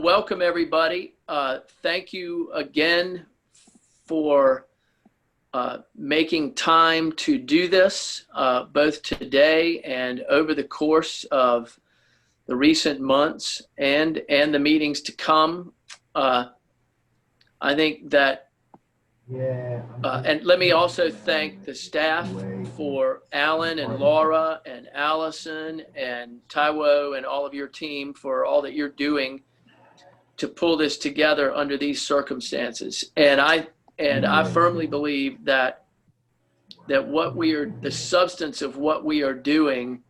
welcome everybody. Thank you again for making time to do this, both today and over the course of the recent months and the meetings to come. I think that and let me also thank the staff for Alan and Laura and Allison and Taiwo and all of your team for all that you're doing to pull this together under these circumstances. And I firmly believe that the substance of what we are doing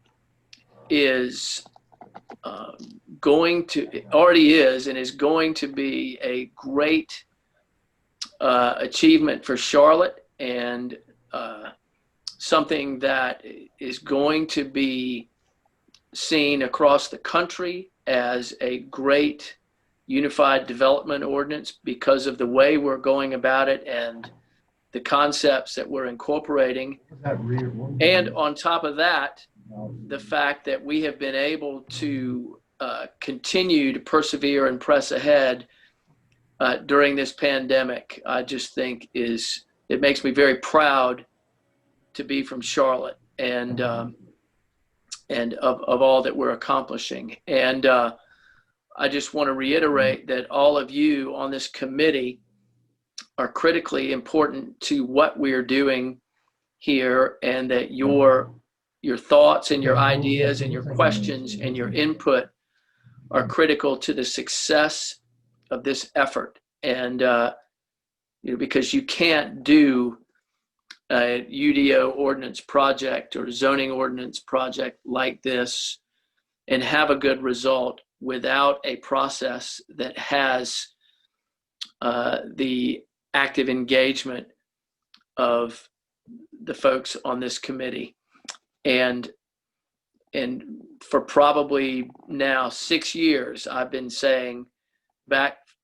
is already is and is going to be a great achievement for Charlotte, and something that is going to be seen across the country as a great unified development ordinance because of the way we're going about it and the concepts that we're incorporating. And on top of that, the fact that we have been able to continue to persevere and press ahead during this pandemic, I just think it makes me very proud to be from Charlotte and of all that we're accomplishing. And I just want to reiterate that all of you on this committee are critically important to what we're doing here, and that your thoughts and your ideas and your questions and your input are critical to the success of this effort. And because you can't do a UDO ordinance project or zoning ordinance project like this and have a good result without a process that has the active engagement of the folks on this committee. And for probably now 6 years, I've been saying,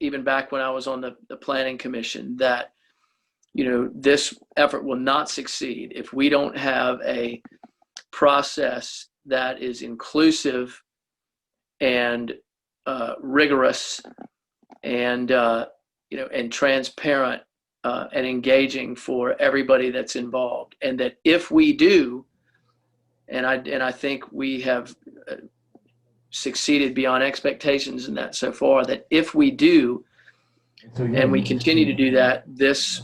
even back when I was on the Planning Commission, that this effort will not succeed if we don't have a process that is inclusive and rigorous and and transparent and engaging for everybody that's involved. And that if we do, and I think we have succeeded beyond expectations in that so far, that if we do and we continue to do that, this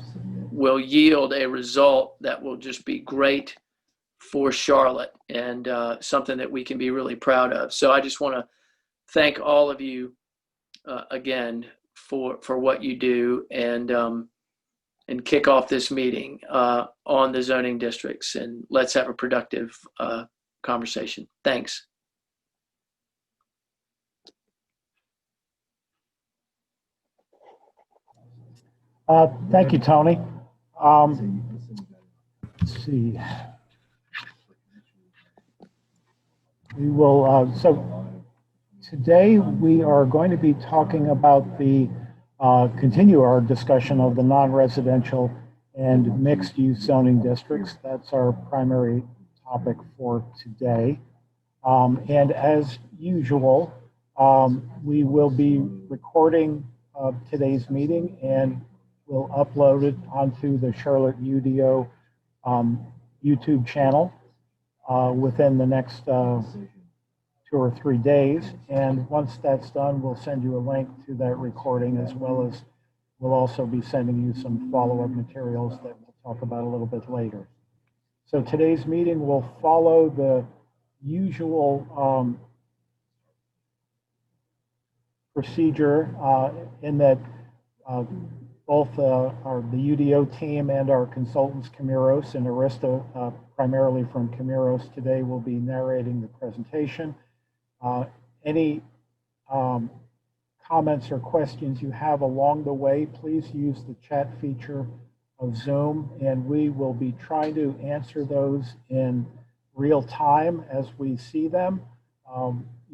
will yield a result that will just be great for Charlotte and something that we can be really proud of. So I just want to thank all of you again for what you do, and kick off this meeting on the zoning districts, and let's have a productive conversation. Thanks. Thank you, Tony. Let's see. We will, so today we are going to be talking about continue our discussion of the non-residential and mixed-use zoning districts. That's our primary topic for today. And as usual, we will be recording today's meeting, and we'll upload it onto the Charlotte UDO YouTube channel within the next 2 or 3 days. And once that's done, we'll send you a link to that recording, as well as we'll also be sending you some follow-up materials that we'll talk about a little bit later. So today's meeting will follow the usual procedure in that both the UDO team and our consultants, Camiros and Arista, primarily from Camiros today, will be narrating the presentation. Any comments or questions you have along the way, please use the chat feature of Zoom, and we will be trying to answer those in real time as we see them.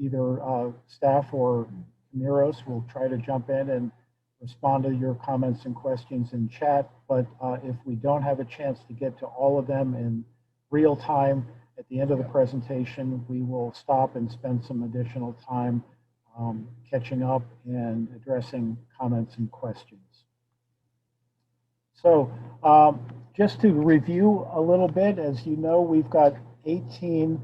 Either staff or Camiros will try to jump in and respond to your comments and questions in chat, but if we don't have a chance to get to all of them in real time, at the end of the presentation, we will stop and spend some additional time catching up and addressing comments and questions. So just to review a little bit, as you know, we've got 18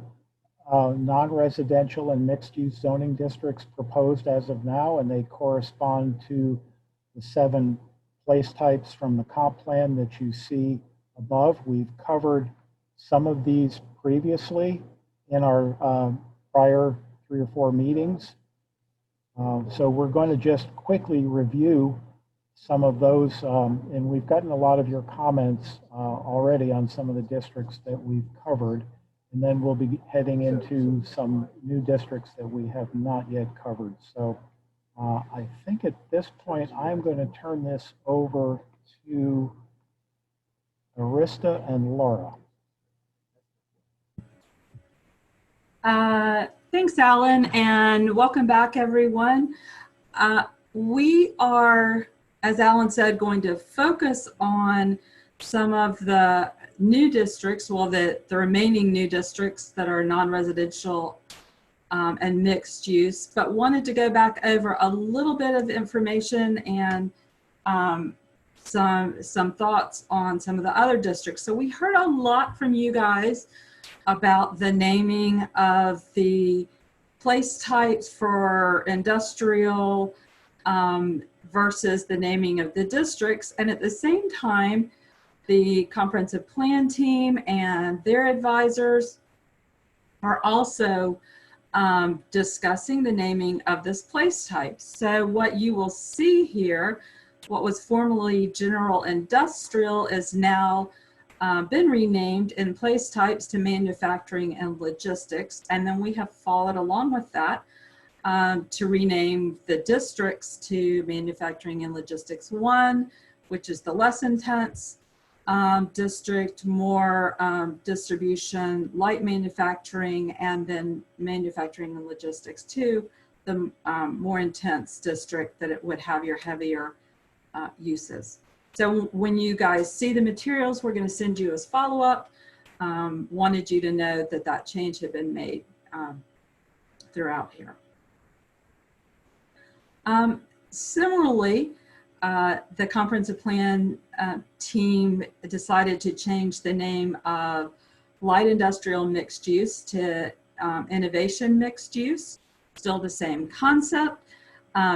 non-residential and mixed-use zoning districts proposed as of now, and they correspond to the 7 place types from the comp plan that you see above. We've covered some of these previously in our prior 3 or 4 meetings. So we're going to just quickly review some of those, and we've gotten a lot of your comments already on some of the districts that we've covered, and then we'll be heading into some new districts that we have not yet covered. So I think at this point, I'm going to turn this over to Arista and Laura. Thanks, Alan, and welcome back, everyone. We are, as Alan said, going to focus on some of the new districts, well, the remaining new districts that are non-residential and mixed use, but wanted to go back over a little bit of information and some thoughts on some of the other districts. So we heard a lot from you guys about the naming of the place types for industrial versus the naming of the districts. And at the same time, the comprehensive plan team and their advisors are also discussing the naming of this place type. So what you will see here, what was formerly general industrial is now been renamed in place types to manufacturing and logistics. And then we have followed along with that to rename the districts to manufacturing and logistics 1, which is the less intense district, more distribution, light manufacturing, and then manufacturing and logistics 2, the more intense district that it would have your heavier uses. So when you guys see the materials we're going to send you as follow-up, wanted you to know that that change had been made throughout here. Similarly, the comprehensive plan team decided to change the name of light industrial mixed use to innovation mixed use. Still the same concept.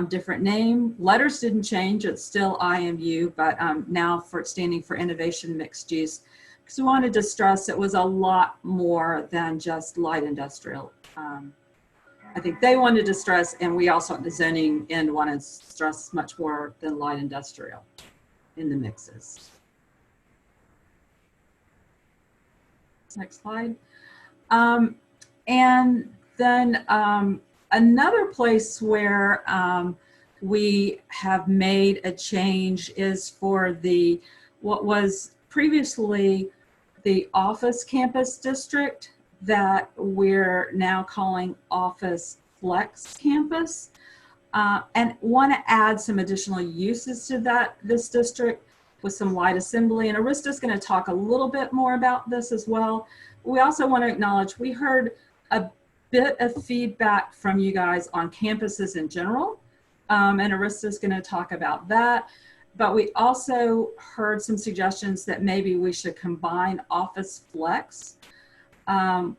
Different name. Letters didn't change. It's still IMU, but now standing for innovation mixed use. Because we wanted to stress it was a lot more than just light industrial. I think they wanted to stress, and we also at the zoning end wanted to stress much more than light industrial in the mixes. Next slide. And then another place where we have made a change is for what was previously the office campus district that we're now calling office flex campus, and want to add some additional uses to this district with some light assembly. And Arista is going to talk a little bit more about this as well. We also want to acknowledge we heard a bit of feedback from you guys on campuses in general, and Arista is going to talk about that. But we also heard some suggestions that maybe we should combine Office Flex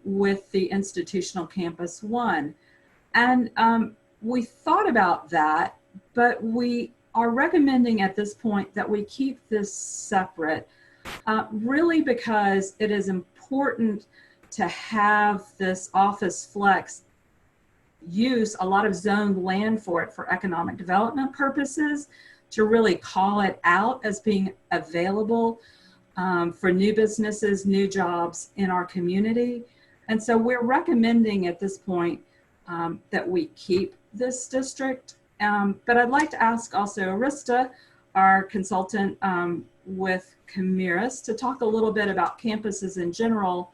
with the institutional campus 1. And we thought about that, but we are recommending at this point that we keep this separate, really because it is important to have this Office Flex use a lot of zoned land for it for economic development purposes, to really call it out as being available for new businesses, new jobs in our community. And so we're recommending at this point that we keep this district. But I'd like to ask also Arista, our consultant with Camiris, to talk a little bit about campuses in general,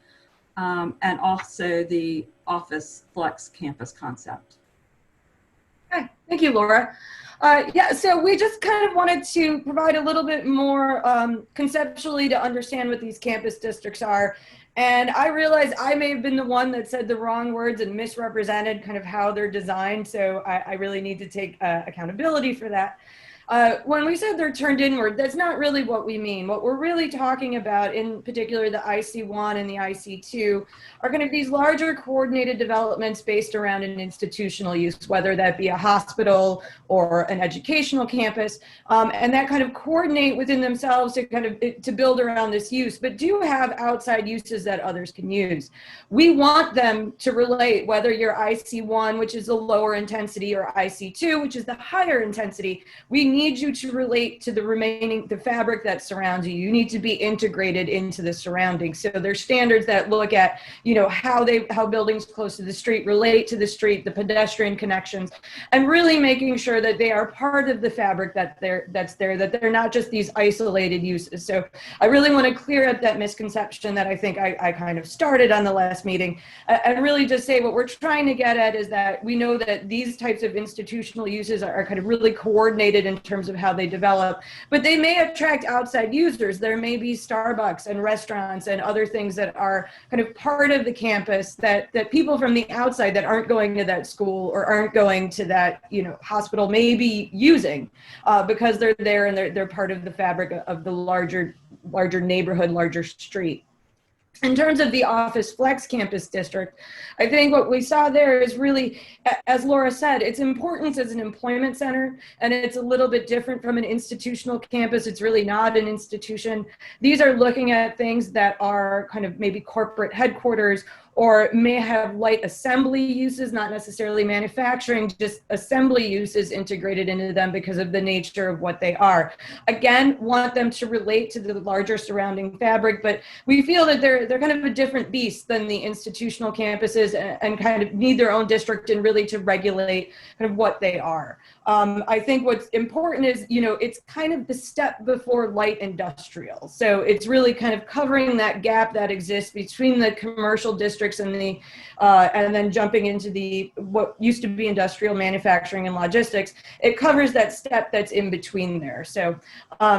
and also the Office Flex campus concept. Okay, thank you, Laura. Yeah, so we just kind of wanted to provide a little bit more conceptually to understand what these campus districts are. And I realized I may have been the one that said the wrong words and misrepresented kind of how they're designed. So I really need to take accountability for that. When we said they're turned inward, that's not really what we mean. What we're really talking about, in particular the IC1 and the IC2, are kind of these larger coordinated developments based around an institutional use, whether that be a hospital or an educational campus, and that kind of coordinate within themselves to kind of to build around this use, but do have outside uses that others can use. We want them to relate, whether you're IC1, which is the lower intensity, or IC2, which is the higher intensity. We need you to relate to the fabric that surrounds you. You need to be integrated into the surroundings. So there's standards that look at, how buildings close to the street relate to the street, the pedestrian connections, and really making sure that they are part of the fabric that they're not just these isolated uses. So I really want to clear up that misconception that I think I kind of started on the last meeting, and really just say what we're trying to get at is that we know that these types of institutional uses are kind of really coordinated in terms of how they develop, but they may attract outside users. There may be Starbucks and restaurants and other things that are kind of part of the campus that people from the outside that aren't going to that school or aren't going to that hospital may be using because they're there and they're part of the fabric of the larger neighborhood, larger street. In terms of the Office Flex Campus District, I think what we saw there is really, as Laura said, its importance as an employment center, and it's a little bit different from an institutional campus. It's really not an institution. These are looking at things that are kind of maybe corporate headquarters, or may have light assembly uses, not necessarily manufacturing, just assembly uses integrated into them because of the nature of what they are. Again, want them to relate to the larger surrounding fabric, but we feel that they're kind of a different beast than the institutional campuses, and kind of need their own district and really to regulate kind of what they are. I think what's important is, it's kind of the step before light industrial. So it's really kind of covering that gap that exists between the commercial districts and then jumping into what used to be industrial manufacturing and logistics. It covers that step that's in between there. So,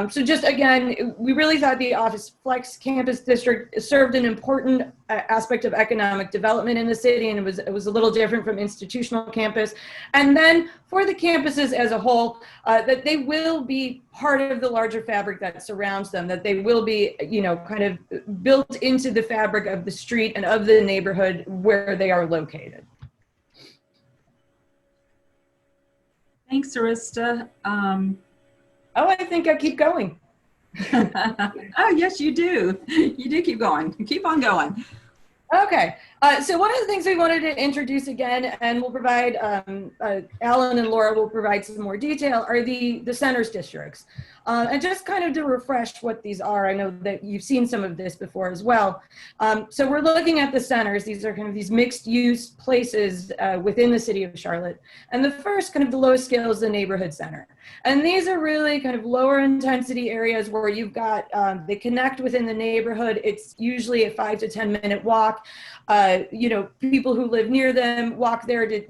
just again, we really thought the Office Flex Campus District served an important aspect of economic development in the city, and it was a little different from institutional campus. And then for the campuses as a whole, that they will be part of the larger fabric that surrounds them, that they will be, kind of built into the fabric of the street and of the neighborhood where they are located. Thanks, Arista. Oh, I think I keep going. Oh, yes, you do. You do keep going. Keep on going. Okay, so one of the things we wanted to introduce again, and we'll provide, Alan and Laura will provide some more detail, are the centers districts. And just kind of to refresh what these are, I know that you've seen some of this before as well. So we're looking at the centers. These are kind of these mixed use places within the city of Charlotte. And the first, kind of the lowest scale, is the neighborhood center. And these are really kind of lower intensity areas where you've got, they connect within the neighborhood. It's usually a 5 to 10 minute walk. People who live near them walk there to,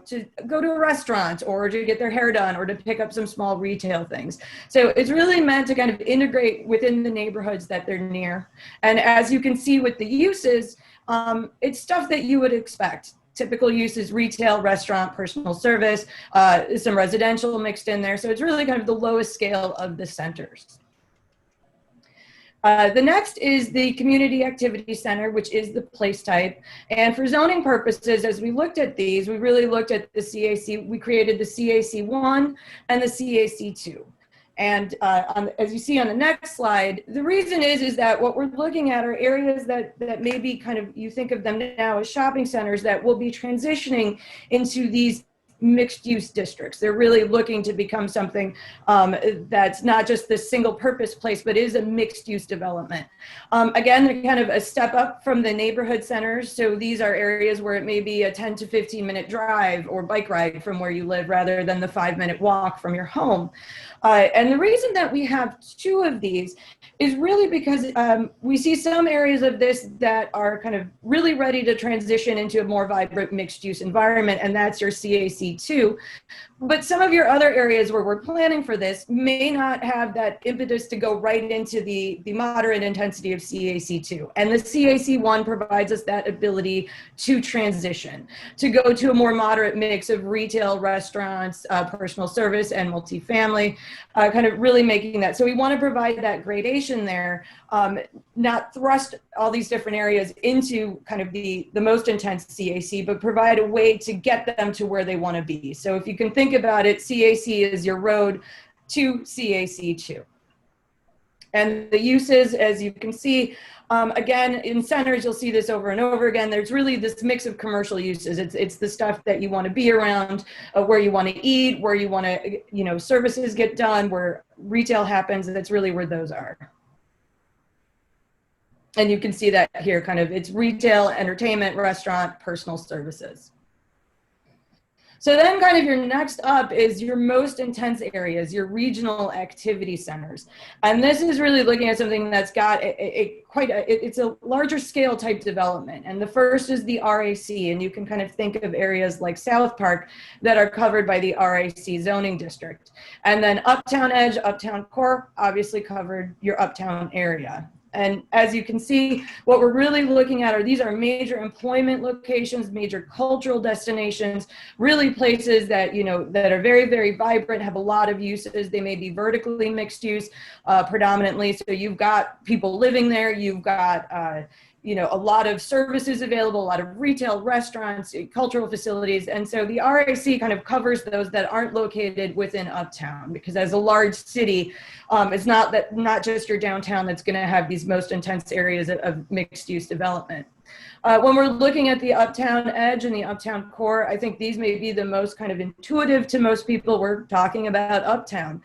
to go to a restaurant or to get their hair done or to pick up some small retail things. So it's really meant to kind of integrate within the neighborhoods that they're near. And as you can see with the uses, it's stuff that you would expect. Typical uses: retail, restaurant, personal service, some residential mixed in there. So it's really kind of the lowest scale of the centers. The next is the Community Activity Center, which is the place type. And for zoning purposes, as we looked at these, we really looked at the CAC. We created the CAC1 and the CAC2. And as you see on the next slide, the reason is that what we're looking at are areas that maybe kind of, you think of them now as shopping centers that will be transitioning into these mixed use districts. They're really looking to become something that's not just this single purpose place, but is a mixed use development. Again, they're kind of a step up from the neighborhood centers. So these are areas where it may be a 10 to 15 minute drive or bike ride from where you live rather than the 5 minute walk from your home. And the reason that we have two of these is really because we see some areas of this that are kind of really ready to transition into a more vibrant mixed use environment, and that's your CAC2 CAC2. But some of your other areas where we're planning for this may not have that impetus to go right into the moderate intensity of CAC2. And the CAC1 provides us that ability to transition, to go to a more moderate mix of retail, restaurants, personal service, and multifamily, kind of really making that. So we want to provide that gradation there, not thrust all these different areas into kind of the most intense CAC, but provide a way to get them to where they want to be. So if you can think about it, CAC is your road to CAC2. And the uses, as you can see, again, in centers, you'll see this over and over again. There's really this mix of commercial uses. It's the stuff that you want to be around, where you want to eat, where you want to, services get done, where retail happens. That's really where those are. And you can see that here, kind of, it's retail, entertainment, restaurant, personal services. So then kind of your next up is your most intense areas, your regional activity centers. And this is really looking at something that's got it's a larger scale type development. And the first is the RAC, and you can kind of think of areas like South Park that are covered by the RAC zoning district. And then Uptown Edge, Uptown Core, obviously covered your Uptown area. And as you can see, what we're really looking at these are major employment locations, major cultural destinations, really places that, that are very, very vibrant, have a lot of uses. They may be vertically mixed use predominantly. So you've got people living there, you've got, a lot of services available, a lot of retail, restaurants, cultural facilities. And so the RAC kind of covers those that aren't located within Uptown, because as a large city, it's not just your downtown that's going to have these most intense areas of mixed use development. When we're looking at the Uptown Edge and the Uptown Core, I think these may be the most kind of intuitive to most people. We're talking about Uptown.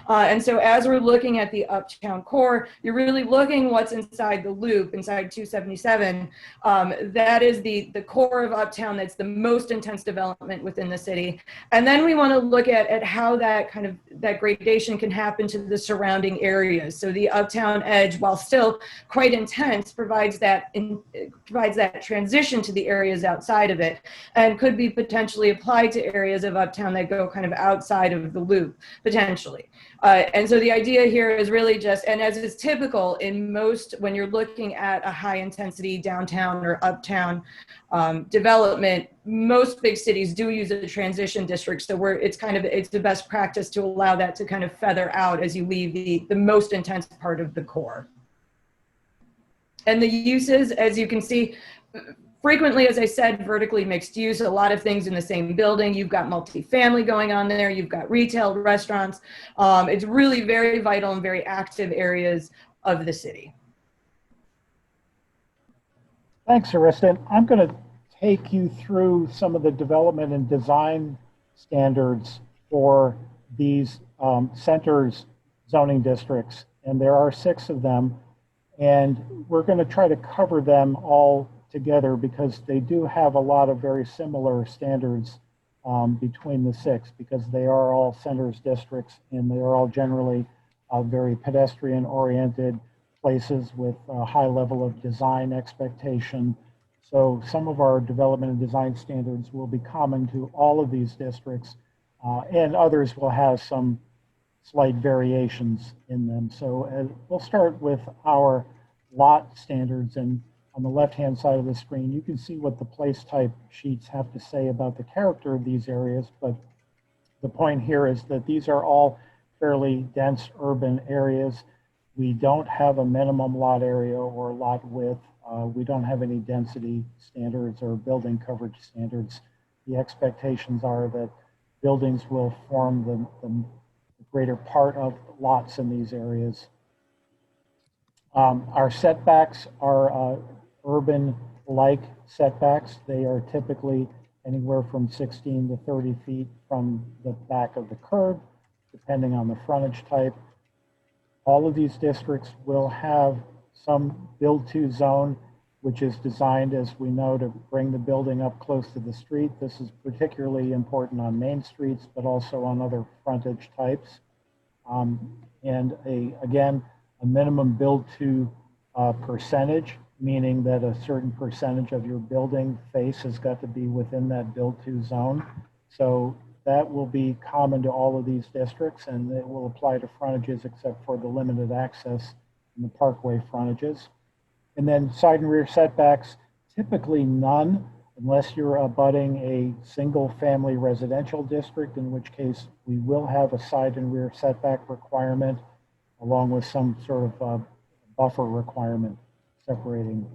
And so as we're looking at the Uptown Core, you're really looking what's inside the loop, inside 277. That is the core of Uptown. That's the most intense development within the city. And then we want to look at how that gradation can happen to the surrounding areas. So the Uptown Edge, while still quite intense, provides that transition to the areas outside of it, and could be potentially applied to areas of Uptown that go kind of outside of the loop, potentially. And so the idea here is really just, and as is typical in most, when you're looking at a high intensity downtown or uptown development, most big cities do use a transition district. So it's the best practice to allow that to kind of feather out as you leave the most intense part of the core. And the uses, as you can see, frequently, as I said, vertically mixed use, a lot of things in the same building. You've got multifamily going on there. You've got retail, restaurants. It's really very vital and very active areas of the city. Thanks, Arista. I'm going to take you through some of the development and design standards for these centers zoning districts. And there are 6 of them. And we're going to try to cover them all together because they do have a lot of very similar standards between the 6, because they are all centers districts and they are all generally very pedestrian oriented places with a high level of design expectation. So some of our development and design standards will be common to all of these districts, and others will have some slight variations in them. So we'll start with our lot standards, and on the left-hand side of the screen, you can see what the place type sheets have to say about the character of these areas. But the point here is that these are all fairly dense urban areas. We don't have a minimum lot area or lot width. We don't have any density standards or building coverage standards. The expectations are that buildings will form the greater part of lots in these areas. Our setbacks are urban-like setbacks. They are typically anywhere from 16 to 30 feet from the back of the curb, depending on the frontage type. All of these districts will have some build-to zone, which is designed, as we know, to bring the building up close to the street. This is particularly important on main streets, but also on other frontage types. And again, a minimum build-to percentage, meaning that a certain percentage of your building face has got to be within that build-to zone. So that will be common to all of these districts, and it will apply to frontages except for the limited access in the parkway frontages. And then side and rear setbacks, typically none, unless you're abutting a single family residential district, in which case we will have a side and rear setback requirement along with some sort of buffer requirement separating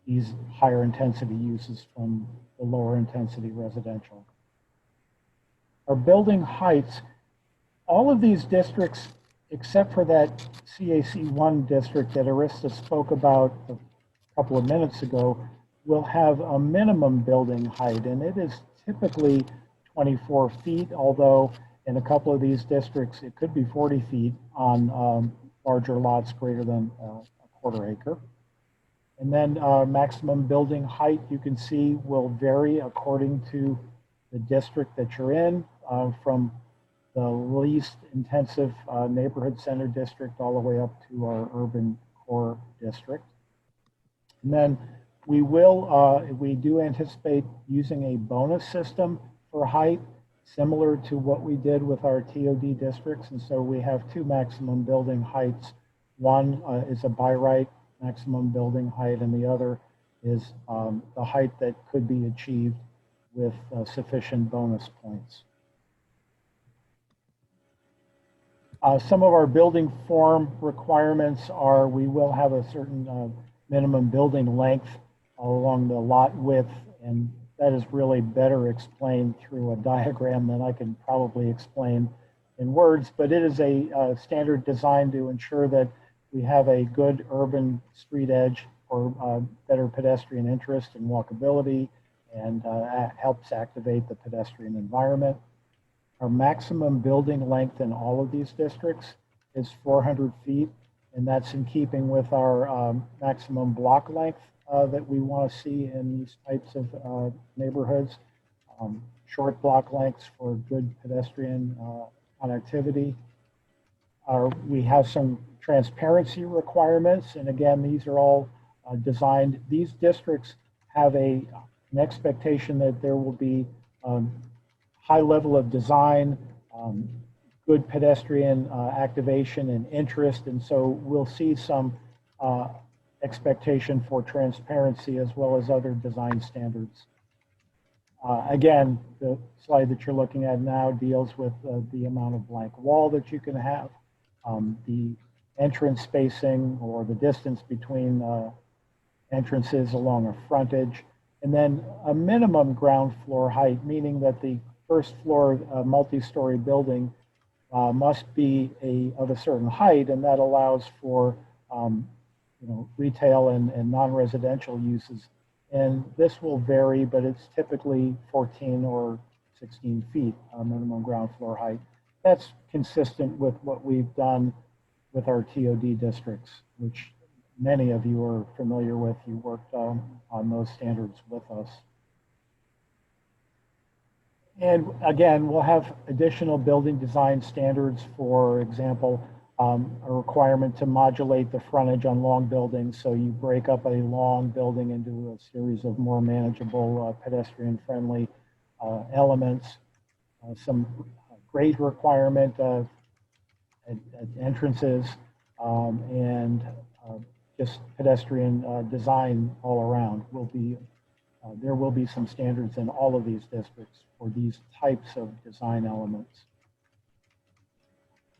these higher intensity uses from the lower intensity residential. Our building heights, all of these districts, except for that CAC1 district that Arista spoke about a couple of minutes ago, will have a minimum building height, and it is typically 24 feet, although in a couple of these districts, it could be 40 feet on larger lots greater than a quarter acre. And then maximum building height, you can see, will vary according to the district that you're in, from the least intensive neighborhood center district all the way up to our urban core district. And then we do anticipate using a bonus system for height, similar to what we did with our TOD districts. And so we have two maximum building heights. One is a by right maximum building height, and the other is the height that could be achieved with sufficient bonus points. Some of our building form requirements are we will have a certain minimum building length along the lot width, and that is really better explained through a diagram than I can probably explain in words, but it is a standard design to ensure that we have a good urban street edge for better pedestrian interest and walkability, and helps activate the pedestrian environment. Our maximum building length in all of these districts is 400 feet, and that's in keeping with our maximum block length that we want to see in these types of neighborhoods. Short block lengths for good pedestrian connectivity. We have some transparency requirements, and again, these are all designed. These districts have an expectation that there will be high level of design, good pedestrian activation and interest, and so we'll see some expectation for transparency as well as other design standards. Again, the slide that you're looking at now deals with the amount of blank wall that you can have, the entrance spacing or the distance between entrances along a frontage, and then a minimum ground floor height, meaning that the first floor multi-story building must be of a certain height, and that allows for retail and non-residential uses. And this will vary, but it's typically 14 or 16 feet minimum ground floor height. That's consistent with what we've done with our TOD districts, which many of you are familiar with. You worked on those standards with us. And again, we'll have additional building design standards, for example, a requirement to modulate the frontage on long buildings. So you break up a long building into a series of more manageable pedestrian-friendly elements. Some grade requirement at entrances, and just pedestrian design all around will be, there will be some standards in all of these districts for these types of design elements.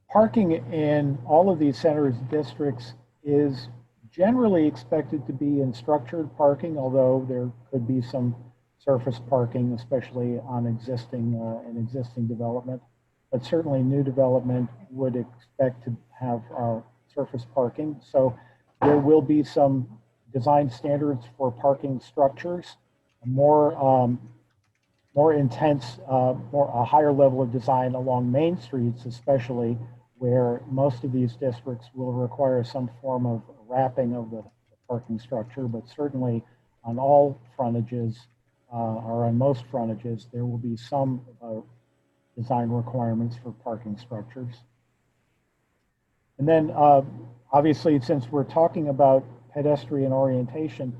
Parking in all of these centers districts is generally expected to be in structured parking, although there could be some surface parking, especially on existing development. But certainly new development would expect to have surface parking. So there will be some design standards for parking structures, more intense, a higher level of design along main streets, especially where most of these districts will require some form of wrapping of the parking structure, but certainly on all frontages or on most frontages, there will be some design requirements for parking structures. And then obviously, since we're talking about pedestrian orientation,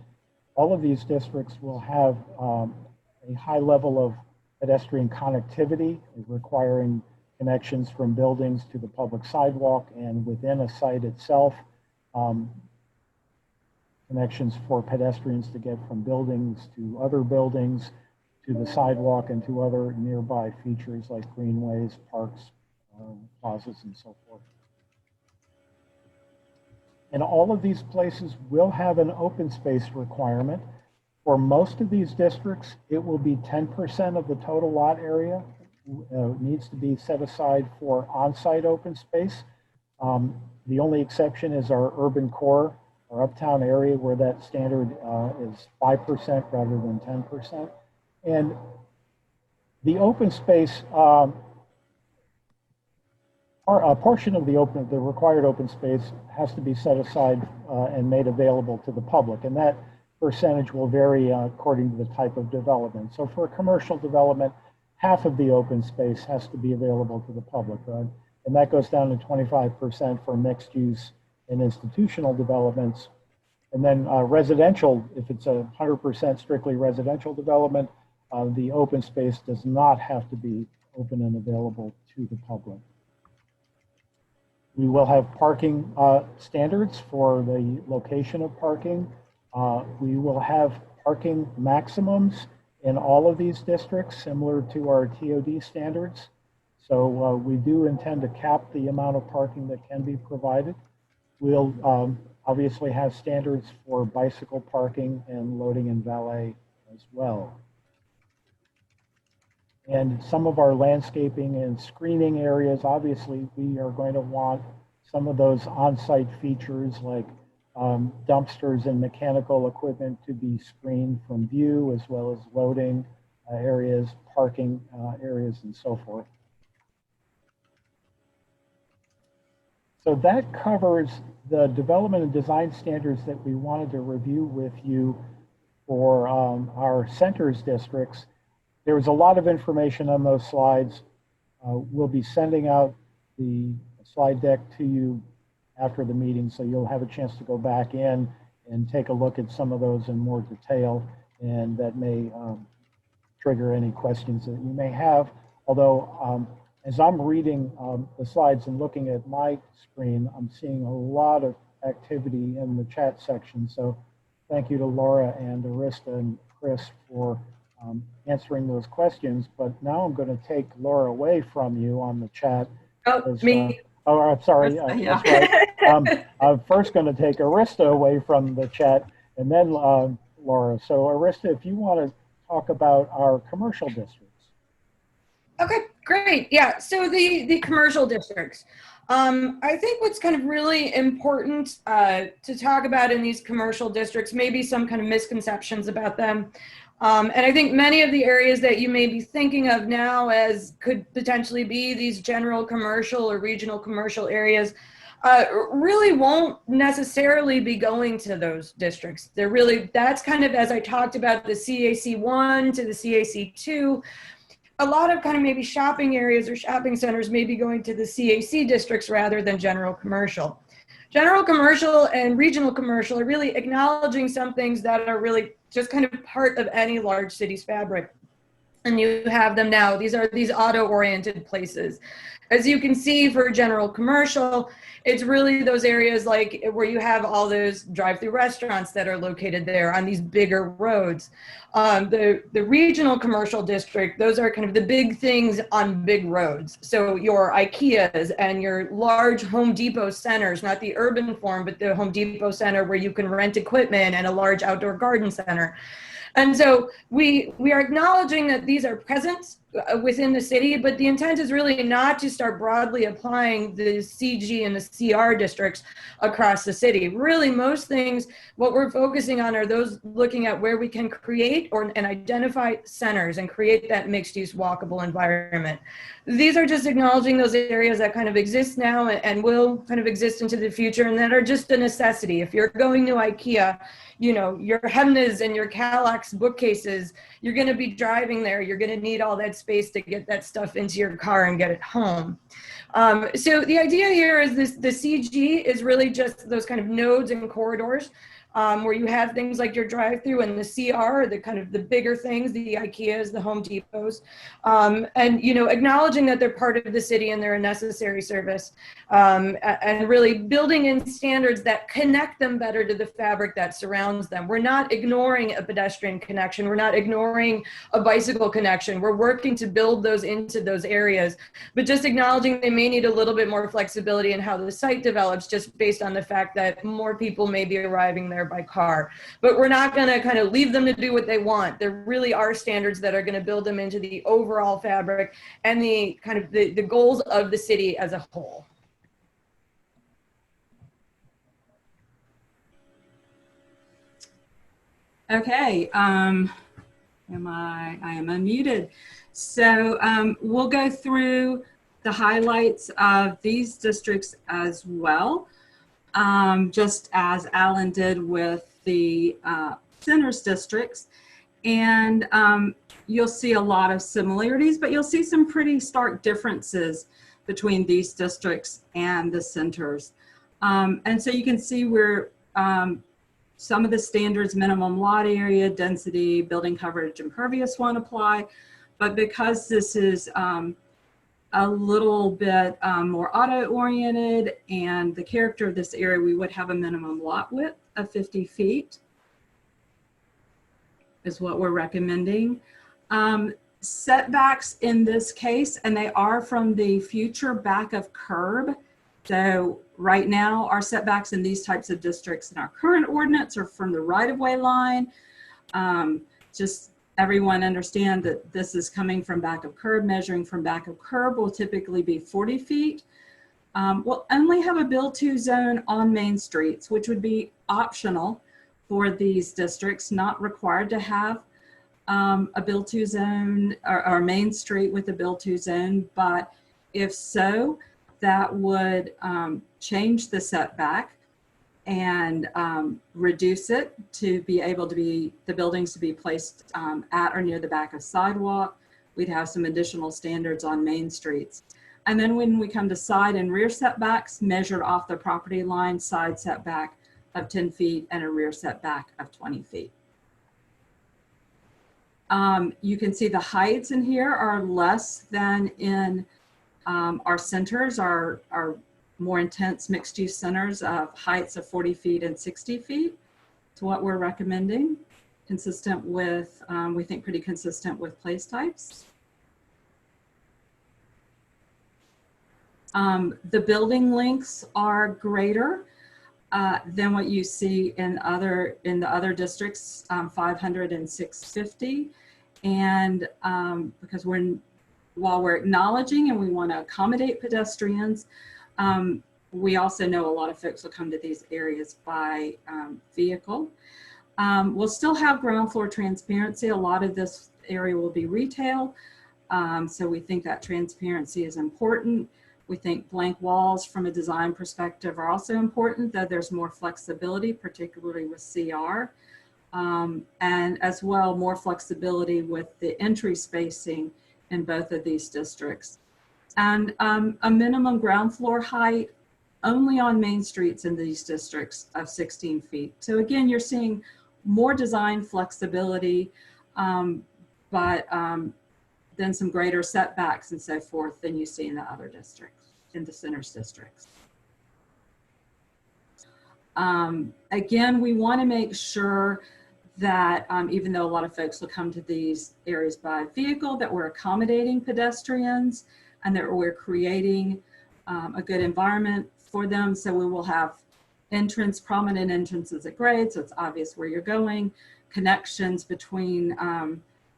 all of these districts will have a high level of pedestrian connectivity, requiring connections from buildings to the public sidewalk and within a site itself. Connections for pedestrians to get from buildings to other buildings, to the sidewalk, and to other nearby features like greenways, parks, plazas, and so forth. And all of these places will have an open space requirement. For most of these districts, it will be 10% of the total lot area needs to be set aside for on-site open space. The only exception is our urban core, our uptown area, where that standard is 5% rather than 10%. And the open space, a portion of the required open space has to be set aside and made available to the public, and that percentage will vary according to the type of development. So for a commercial development, half of the open space has to be available to the public, and that goes down to 25% for mixed use and institutional developments. And then residential, if it's a 100% strictly residential development, the open space does not have to be open and available to the public. We will have parking standards for the location of parking. We will have parking maximums in all of these districts, similar to our TOD standards. So we do intend to cap the amount of parking that can be provided. We'll obviously have standards for bicycle parking and loading and valet as well. And some of our landscaping and screening areas, obviously, we are going to want some of those on-site features like dumpsters and mechanical equipment to be screened from view, as well as loading areas, parking areas, and so forth. So that covers the development and design standards that we wanted to review with you for our centers districts. There was a lot of information on those slides. We'll be sending out the slide deck to you after the meeting, so you'll have a chance to go back in and take a look at some of those in more detail, and that may trigger any questions that you may have. Although, as I'm reading the slides and looking at my screen, I'm seeing a lot of activity in the chat section. So thank you to Laura and Arista and Chris for answering those questions. But now I'm going to take Laura away from you on the chat. Oh, me. Oh, I'm sorry. Yeah. That's right. I'm first going to take Arista away from the chat, and then Laura. So Arista, if you want to talk about our commercial districts. Okay, great. Yeah, so the commercial districts. I think what's kind of really important to talk about in these commercial districts, maybe some kind of misconceptions about them. And I think many of the areas that you may be thinking of now as could potentially be these general commercial or regional commercial areas really won't necessarily be going to those districts. They're really, that's kind of, as I talked about, the CAC 1 to the CAC 2, a lot of kind of maybe shopping areas or shopping centers may be going to the CAC districts rather than general commercial. General commercial and regional commercial are really acknowledging some things that are really just kind of part of any large city's fabric. And you have them now. These are these auto-oriented places. As you can see for general commercial, it's really those areas like where you have all those drive-through restaurants that are located there on these bigger roads. The regional commercial district, those are kind of the big things on big roads. So your IKEAs and your large Home Depot centers, not the urban form, but the Home Depot center where you can rent equipment, and a large outdoor garden center. And so we are acknowledging that these are present within the city, but the intent is really not to start broadly applying the CG and the CR districts across the city. Really, most things, what we're focusing on are those looking at where we can create and identify centers and create that mixed-use walkable environment. These are just acknowledging those areas that kind of exist now and will kind of exist into the future, and that are just a necessity. If you're going to IKEA, you know, your Hemnes and your Kallax bookcases, you're going to be driving there. You're going to need all that space to get that stuff into your car and get it home. So the idea here is the CG is really just those kind of nodes and corridors where you have things like your drive-through and the CR, the kind of the bigger things, the IKEAs, the Home Depots, and acknowledging that they're part of the city and they're a necessary service, and really building in standards that connect them better to the fabric that surrounds them. We're not ignoring a pedestrian connection. We're not ignoring a bicycle connection. We're working to build those into those areas, but just acknowledging they may need a little bit more flexibility in how the site develops, just based on the fact that more people may be arriving there by car. But we're not going to kind of leave them to do what they want. There really are standards that are going to build them into the overall fabric and the kind of the goals of the city as a whole. Okay, I am unmuted. So we'll go through the highlights of these districts as well, just as Alan did with the centers districts. And you'll see a lot of similarities, but you'll see some pretty stark differences between these districts and the centers. And so you can see where some of the standards, minimum lot area, density, building coverage, impervious won't apply. But because this is a little bit more auto-oriented and the character of this area, we would have a minimum lot width of 50 feet is what we're recommending. Setbacks in this case, and they are from the future back of curb. So right now, our setbacks in these types of districts in our current ordinance are from the right-of-way line. Just everyone understand that this is coming from back of curb. Measuring from back of curb will typically be 40 feet. We'll only have a build-to zone on main streets, which would be optional for these districts, not required to have a build-to zone or main street with a build-to zone. But if so, that would change the setback and reduce it to be able to be the buildings to be placed at or near the back of sidewalk. We'd have some additional standards on main streets. And then when we come to side and rear setbacks, measured off the property line, side setback of 10 feet and a rear setback of 20 feet. You can see the heights in here are less than in our centers, our more intense mixed use centers of heights of 40 feet and 60 feet. To what we're recommending, consistent with, we think pretty consistent with place types. The building lengths are greater than what you see in the other districts, 500 and 650. And because while we're acknowledging and we want to accommodate pedestrians, we also know a lot of folks will come to these areas by vehicle. We'll still have ground floor transparency. A lot of this area will be retail. So we think that transparency is important. We think blank walls from a design perspective are also important, though there's more flexibility, particularly with CR. And as well, more flexibility with the entry spacing in both of these districts. And a minimum ground floor height only on main streets in these districts of 16 feet. So again, you're seeing more design flexibility, but then some greater setbacks and so forth than you see in the other districts, in the centers districts. Again, we want to make sure that even though a lot of folks will come to these areas by vehicle, that we're accommodating pedestrians and that we're creating a good environment for them. So we will have prominent entrances at grade, so it's obvious where you're going, connections between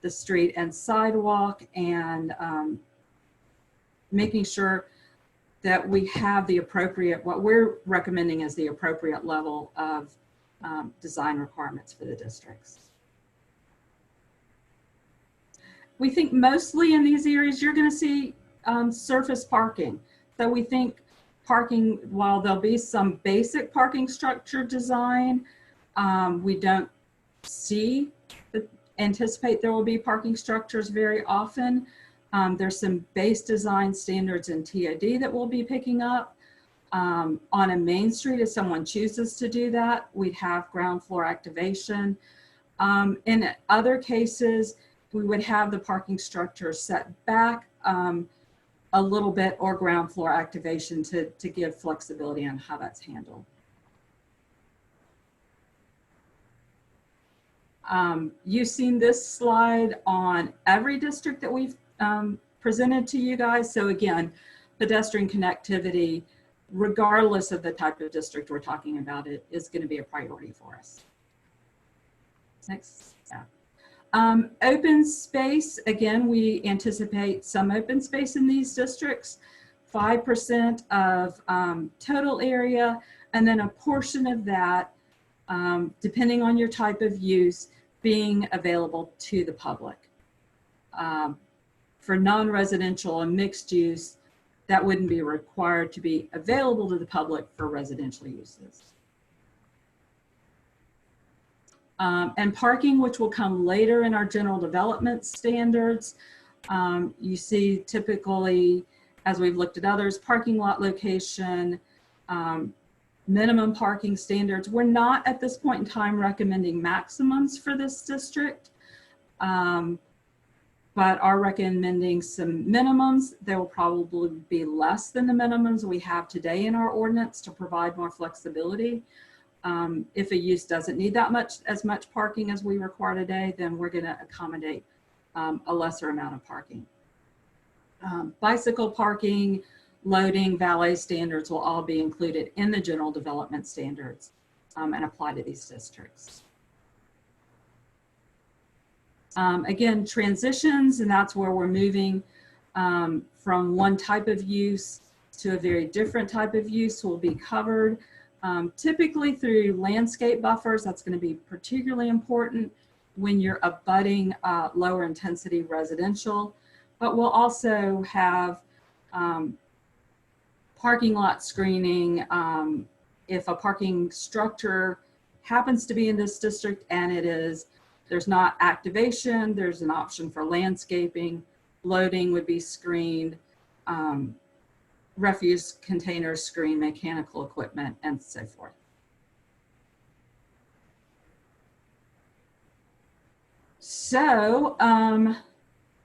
the street and sidewalk, and making sure that we have the appropriate, what we're recommending is the appropriate level of design requirements for the districts. We think mostly in these areas you're going to see surface parking. So we think parking, while there'll be some basic parking structure design, we don't anticipate there will be parking structures very often. There's some base design standards in TOD that we'll be picking up. On a main street, if someone chooses to do that, we'd have ground floor activation. In other cases, we would have the parking structure set back a little bit, or ground floor activation to give flexibility on how that's handled. You've seen this slide on every district that we've presented to you guys. So again, pedestrian connectivity, regardless of the type of district we're talking about, it is going to be a priority for us. Next. Yeah. Open space, again, we anticipate some open space in these districts, 5% of total area, and then a portion of that, depending on your type of use, being available to the public. For non-residential and mixed use, that wouldn't be required to be available to the public for residential uses. And parking, which will come later in our general development standards. You see typically, as we've looked at others, parking lot location, minimum parking standards. We're not at this point in time recommending maximums for this district, but are recommending some minimums. There will probably be less than the minimums we have today in our ordinance to provide more flexibility. If a use doesn't need as much parking as we require today, then we're going to accommodate a lesser amount of parking. Bicycle parking, loading, valet standards will all be included in the general development standards and apply to these districts. Again, transitions, and that's where we're moving from one type of use to a very different type of use will be covered. Typically through landscape buffers. That's going to be particularly important when you're abutting lower intensity residential, but we'll also have parking lot screening. If a parking structure happens to be in this district and there's not activation, there's an option for landscaping. Loading would be screened. Refuse containers screen, mechanical equipment, and so forth. So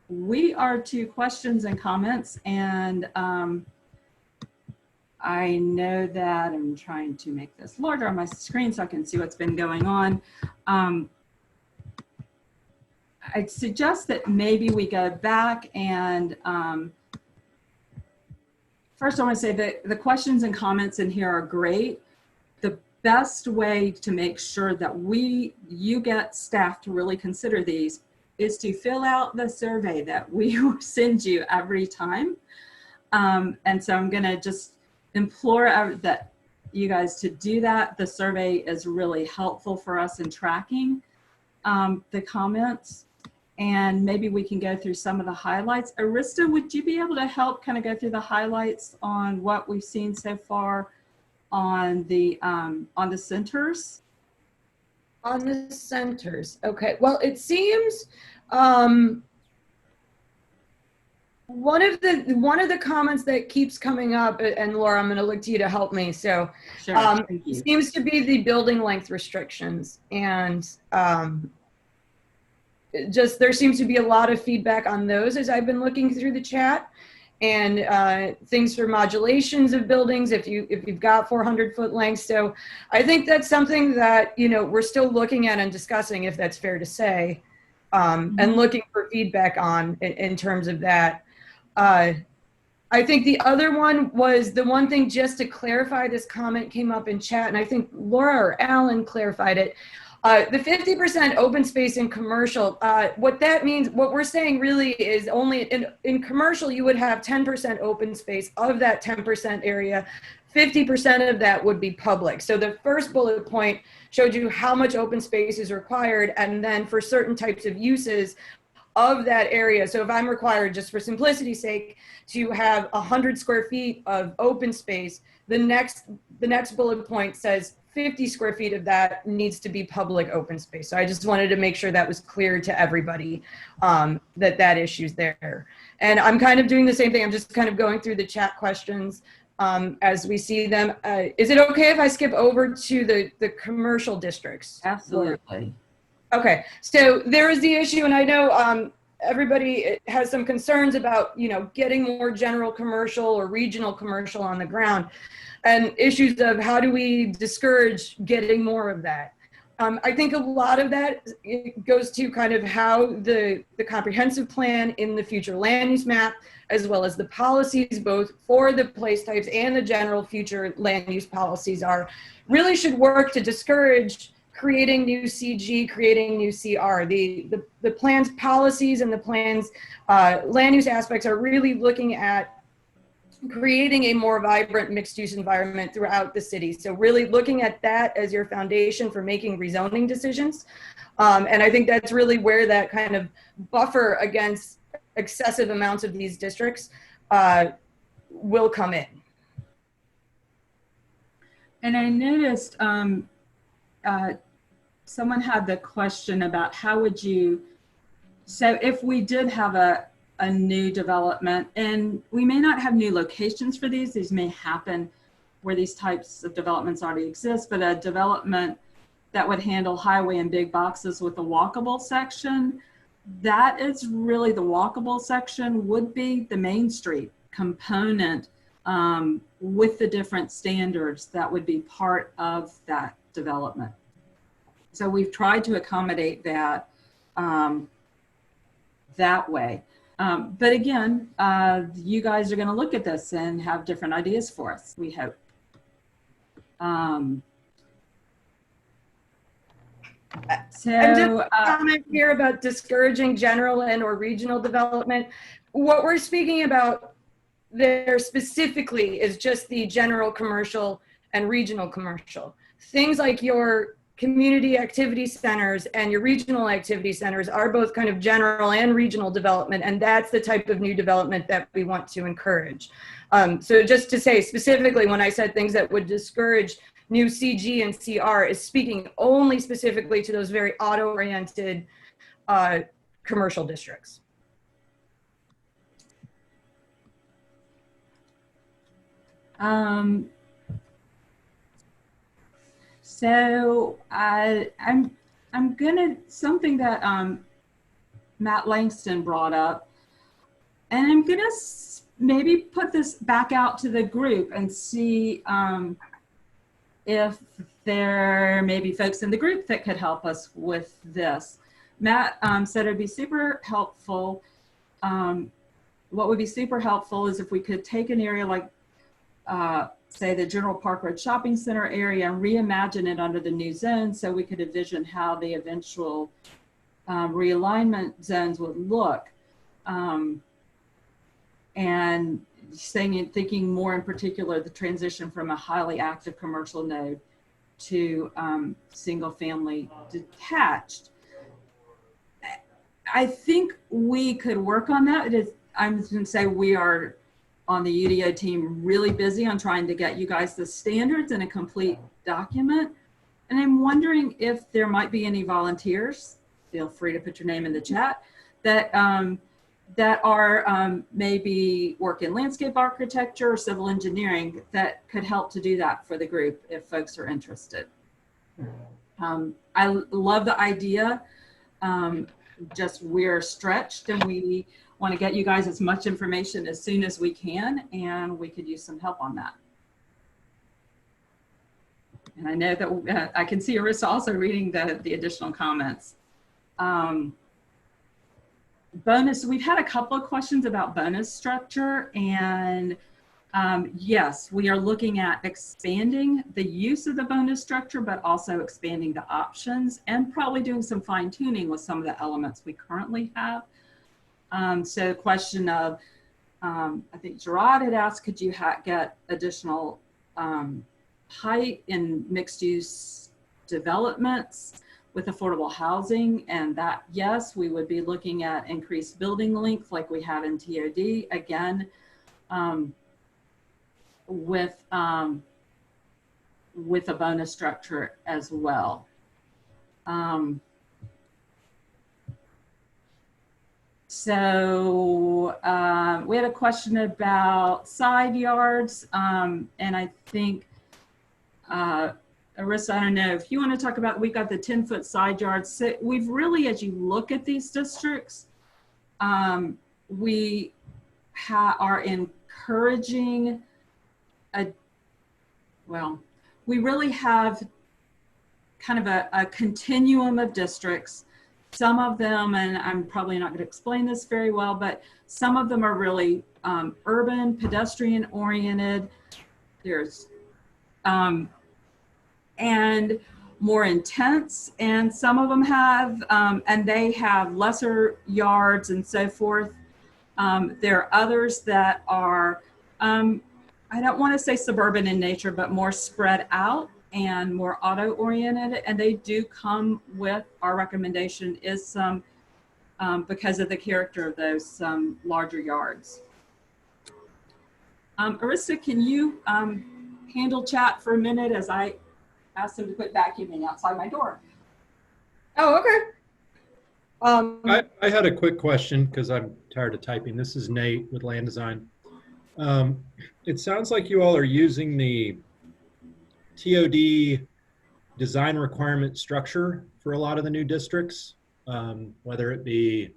we are to questions and comments, and I know that I'm trying to make this larger on my screen so I can see what's been going on. I'd suggest that maybe we go back and first, I want to say that the questions and comments in here are great. The best way to make sure that you get staff to really consider these is to fill out the survey that we send you every time. And so I'm going to just implore that you guys to do that. The survey is really helpful for us in tracking the comments. And maybe we can go through some of the highlights. Arista, would you be able to help kind of go through the highlights on what we've seen so far on the centers? On the centers, okay. Well, it seems one of the comments that keeps coming up, and Laura, I'm going to look to you to help me. So, sure, seems to be the building length restrictions, and there seems to be a lot of feedback on those as I've been looking through the chat, and things for modulations of buildings if you've got 400-foot lengths. So I think that's something that we're still looking at and discussing, if that's fair to say, and looking for feedback on in terms of that. I think the other one was the one thing, just to clarify, this comment came up in chat, and I think Laura or Alan clarified it. The 50% open space in commercial, what that means, what we're saying really is only in commercial, you would have 10% open space. Of that 10% area, 50% of that would be public. So the first bullet point showed you how much open space is required, and then for certain types of uses of that area. So if I'm required, just for simplicity's sake, to have 100 square feet of open space, the next bullet point says 50 square feet of that needs to be public open space. So I just wanted to make sure that was clear to everybody, that issue's there. And I'm kind of doing the same thing. I'm just kind of going through the chat questions. as we see them. Is it okay if I skip over to the commercial districts? Absolutely. Okay, so there is the issue, and I know everybody has some concerns about, you know, getting more general commercial or regional commercial on the ground, and issues of how do we discourage getting more of that. I think a lot of that goes to kind of how the comprehensive plan in the future land use map, as well as the policies, both for the place types and the general future land use policies really should work to discourage creating new CG, creating new CR. The plan's policies and the plan's land use aspects are really looking at creating a more vibrant mixed use environment throughout the city. So really looking at that as your foundation for making rezoning decisions. And I think that's really where that kind of buffer against excessive amounts of these districts will come in. And I noticed someone had the question about how would you, so if we did have a new development, and we may not have new locations for these may happen where these types of developments already exist, but a development that would handle highway and big boxes with a walkable section, that is really the walkable section would be the Main Street component with the different standards that would be part of that development. So we've tried to accommodate that that way. But again, you guys are going to look at this and have different ideas for us, we hope. And just a comment here about discouraging general and or regional development. What we're speaking about there specifically is just the general commercial and regional commercial. Things like your community activity centers and your regional activity centers are both kind of general and regional development, and that's the type of new development that we want to encourage. So just to say specifically, when I said things that would discourage new CG and CR, is speaking only specifically to those very auto-oriented commercial districts. So I'm gonna, something that Matt Langston brought up, and I'm gonna maybe put this back out to the group and see if there may be folks in the group that could help us with this. Matt said it'd be super helpful. What would be super helpful is if we could take an area like say the General Park Road Shopping Center area and reimagine it under the new zone, so we could envision how the eventual realignment zones would look. And thinking more in particular, the transition from a highly active commercial node to single family detached. I think we could work on that. I'm going to say we are on the UDO team really busy on trying to get you guys the standards in a complete document. And I'm wondering if there might be any volunteers, feel free to put your name in the chat, that that are maybe work in landscape architecture or civil engineering that could help to do that for the group if folks are interested. I love the idea. Just we're stretched and we want to get you guys as much information as soon as we can, and we could use some help on that. And I know that I can see Arissa also reading the additional comments. Bonus, we've had a couple of questions about bonus structure, and yes, we are looking at expanding the use of the bonus structure, but also expanding the options and probably doing some fine tuning with some of the elements we currently have. So the question of, I think Gerard had asked, could you get additional height in mixed use developments with affordable housing? And that, yes, we would be looking at increased building length like we have in TOD, again, with a bonus structure as well. So we had a question about side yards, and I think, Arissa, I don't know if you want to talk about, we've got the 10-foot side yards. So we've really, as you look at these districts, we are encouraging we really have kind of a continuum of districts. Some of them, and I'm probably not going to explain this very well, but some of them are really urban, pedestrian oriented. There's and more intense, and some of them have, and they have lesser yards and so forth. There are others that are, I don't want to say suburban in nature, but more spread out and more auto oriented. And they do come with, our recommendation is some, because of the character of those larger yards. Arissa, can you handle chat for a minute as I ask them to quit vacuuming outside my door? Oh, okay. I had a quick question because I'm tired of typing. This is Nate with Land Design. It sounds like you all are using the TOD design requirement structure for a lot of the new districts, whether it be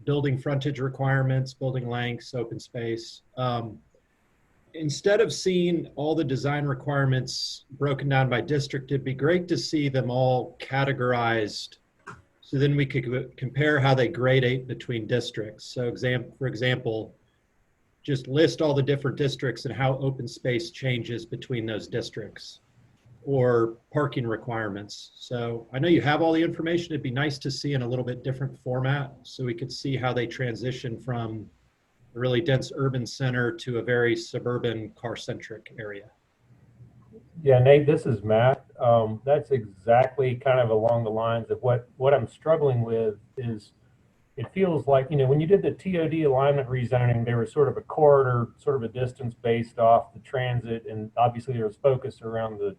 building frontage requirements, building lengths, open space. Instead of seeing all the design requirements broken down by district, it'd be great to see them all categorized, so then we could compare how they gradate between districts. So for example, just list all the different districts and how open space changes between those districts, or parking requirements. So I know you have all the information. It'd be nice to see in a little bit different format so we could see how they transition from a really dense urban center to a very suburban car-centric area. Yeah, Nate, this is Matt. That's exactly kind of along the lines of what I'm struggling with is, it feels like, you know, when you did the TOD alignment rezoning, there was sort of a corridor, sort of a distance based off the transit, and obviously there was focus around the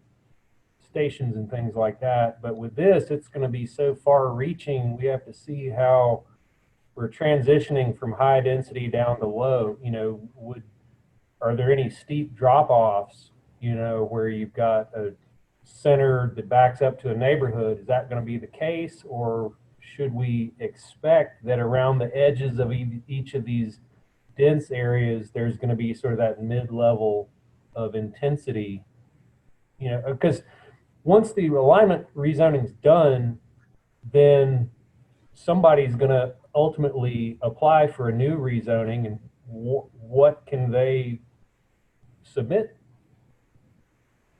stations and things like that. But with this, it's going to be so far reaching, we have to see how we're transitioning from high density down to low. You know, are there any steep drop-offs, you know, where you've got a center that backs up to a neighborhood? Is that going to be the case, or should we expect that around the edges of each of these dense areas, there's going to be sort of that mid-level of intensity? You know, because once the alignment rezoning is done, then somebody's going to ultimately apply for a new rezoning, and what can they submit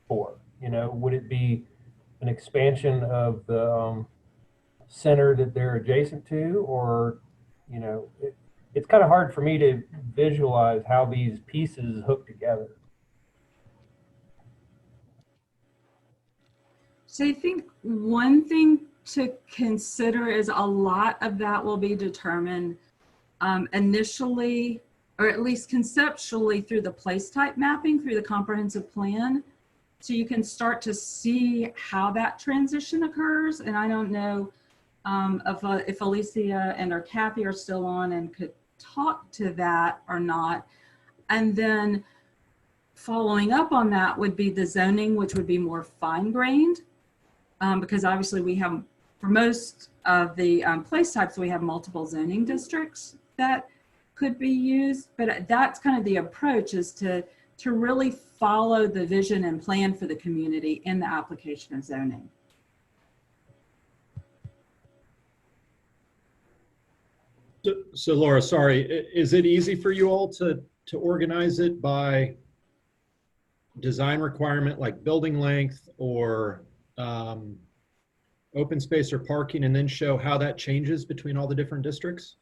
for? You know, would it be an expansion of the center that they're adjacent to, or, you know, it's kind of hard for me to visualize how these pieces hook together. So I think one thing to consider is a lot of that will be determined initially, or at least conceptually, through the place type mapping, through the comprehensive plan. So you can start to see how that transition occurs. And I don't know if Alicia and or Kathy are still on and could talk to that or not. And then following up on that would be the zoning, which would be more fine-grained, because obviously we have, for most of the place types, we have multiple zoning districts that could be used. But that's kind of the approach, is to really follow the vision and plan for the community in the application of zoning. So Laura, sorry, is it easy for you all to organize it by design requirement, like building length or open space or parking, and then show how that changes between all the different districts?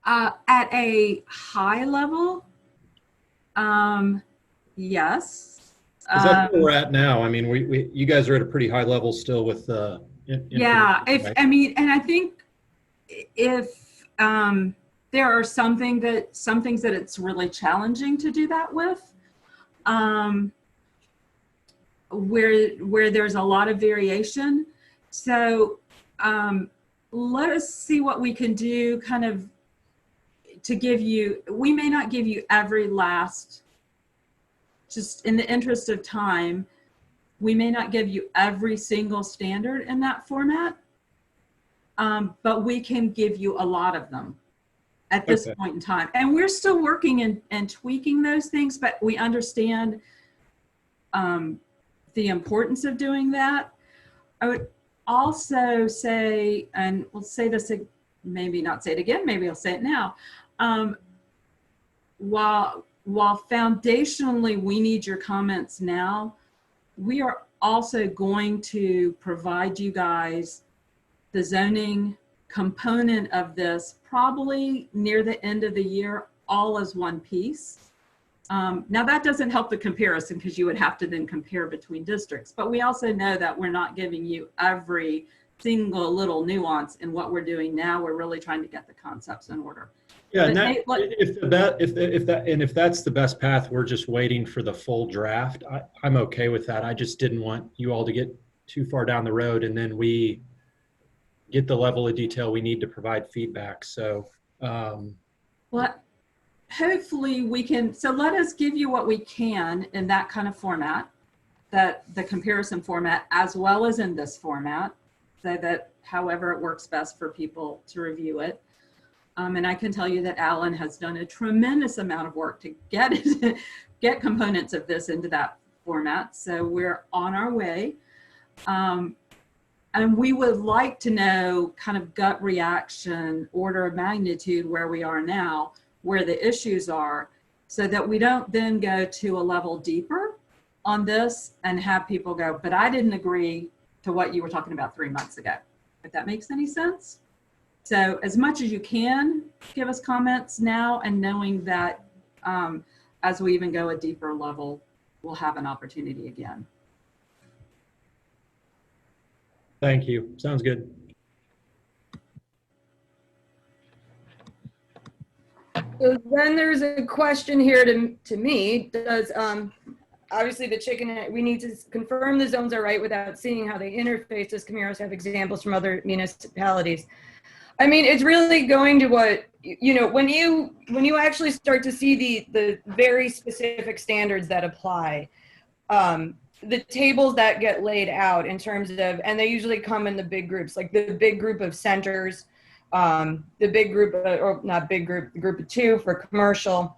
At a high level, yes. Because that's where we're at now. I mean, you guys are at a pretty high level still with yeah. Right? I mean, and I think if there are some things that it's really challenging to do that with, where there's a lot of variation. So let us see what we can do kind of to give you, we may not give you every last, just in the interest of time, we may not give you every single standard in that format, but we can give you a lot of them at this point in time. And we're still working and tweaking those things, but we understand the importance of doing that. I would also say, and we'll say this, maybe not say it again, maybe I'll say it now. While foundationally we need your comments now, we are also going to provide you guys the zoning component of this probably near the end of the year, all as one piece. Now that doesn't help the comparison because you would have to then compare between districts, but we also know that we're not giving you every single little nuance in what we're doing now. We're really trying to get the concepts in order. Yeah, and that, if that's the best path, we're just waiting for the full draft. I'm okay with that. I just didn't want you all to get too far down the road and then we get the level of detail we need to provide feedback. So, well, hopefully we can. So let us give you what we can in that kind of format, that the comparison format, as well as in this format, so that however it works best for people to review it. And I can tell you that Alan has done a tremendous amount of work to get components of this into that format. So we're on our way. And we would like to know kind of gut reaction, order of magnitude where we are now, where the issues are, so that we don't then go to a level deeper on this and have people go, but I didn't agree to what you were talking about 3 months ago. If that makes any sense. So as much as you can give us comments now, and knowing that as we even go a deeper level, we'll have an opportunity again. thank you. Sounds good. So then there's a question here to me. Does obviously the chicken, we need to confirm the zones are right without seeing how they interface. Does Camaros have examples from other municipalities? I mean, it's really going to what, you know, when you actually start to see the very specific standards that apply, the tables that get laid out in terms of, and they usually come in the big groups, like the big group of centers, the big group, or not big group, the group of 2 for commercial.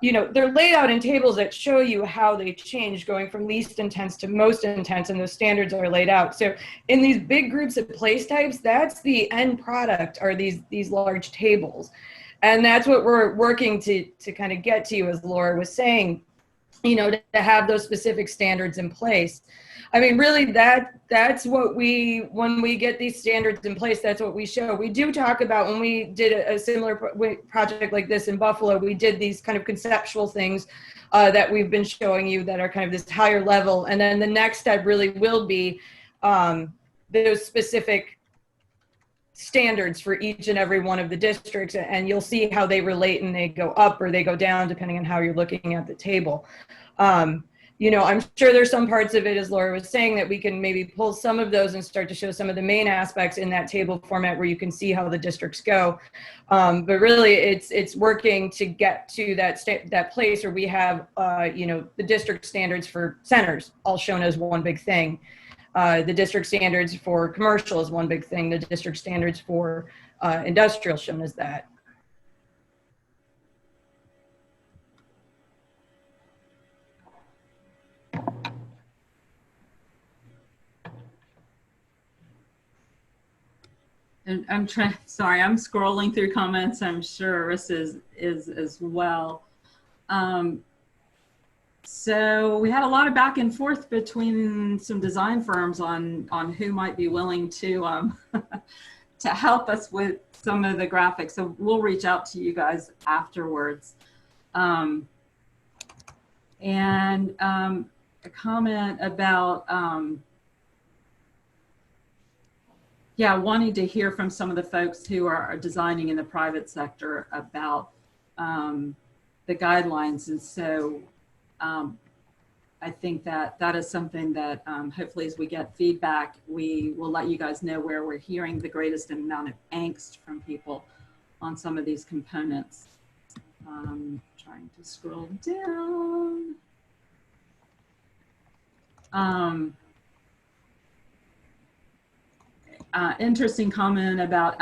You know, they're laid out in tables that show you how they change going from least intense to most intense, and those standards are laid out. So in these big groups of place types, that's the end product, are these large tables. And that's what we're working to kind of get to, as Laura was saying, you know, to have those specific standards in place. I mean, really, that's what when we get these standards in place, that's what we show. We do talk about, when we did a similar project like this in Buffalo, we did these kind of conceptual things that we've been showing you that are kind of this higher level. And then the next step really will be those specific standards for each and every one of the districts, and you'll see how they relate, and they go up or they go down depending on how you're looking at the table. You know, I'm sure there's some parts of it, as Laura was saying, that we can maybe pull some of those and start to show some of the main aspects in that table format where you can see how the districts go. But really, it's working to get to that place where we have, you know, the district standards for centers all shown as one big thing. The district standards for commercial is one big thing. The district standards for industrial shown as that. And I'm scrolling through comments. I'm sure Arissa is as well. So we had a lot of back and forth between some design firms on who might be willing to to help us with some of the graphics. So we'll reach out to you guys afterwards. A comment about yeah, wanting to hear from some of the folks who are designing in the private sector about the guidelines. And so I think that that is something that hopefully as we get feedback, we will let you guys know where we're hearing the greatest amount of angst from people on some of these components. Trying to scroll down. Interesting comment about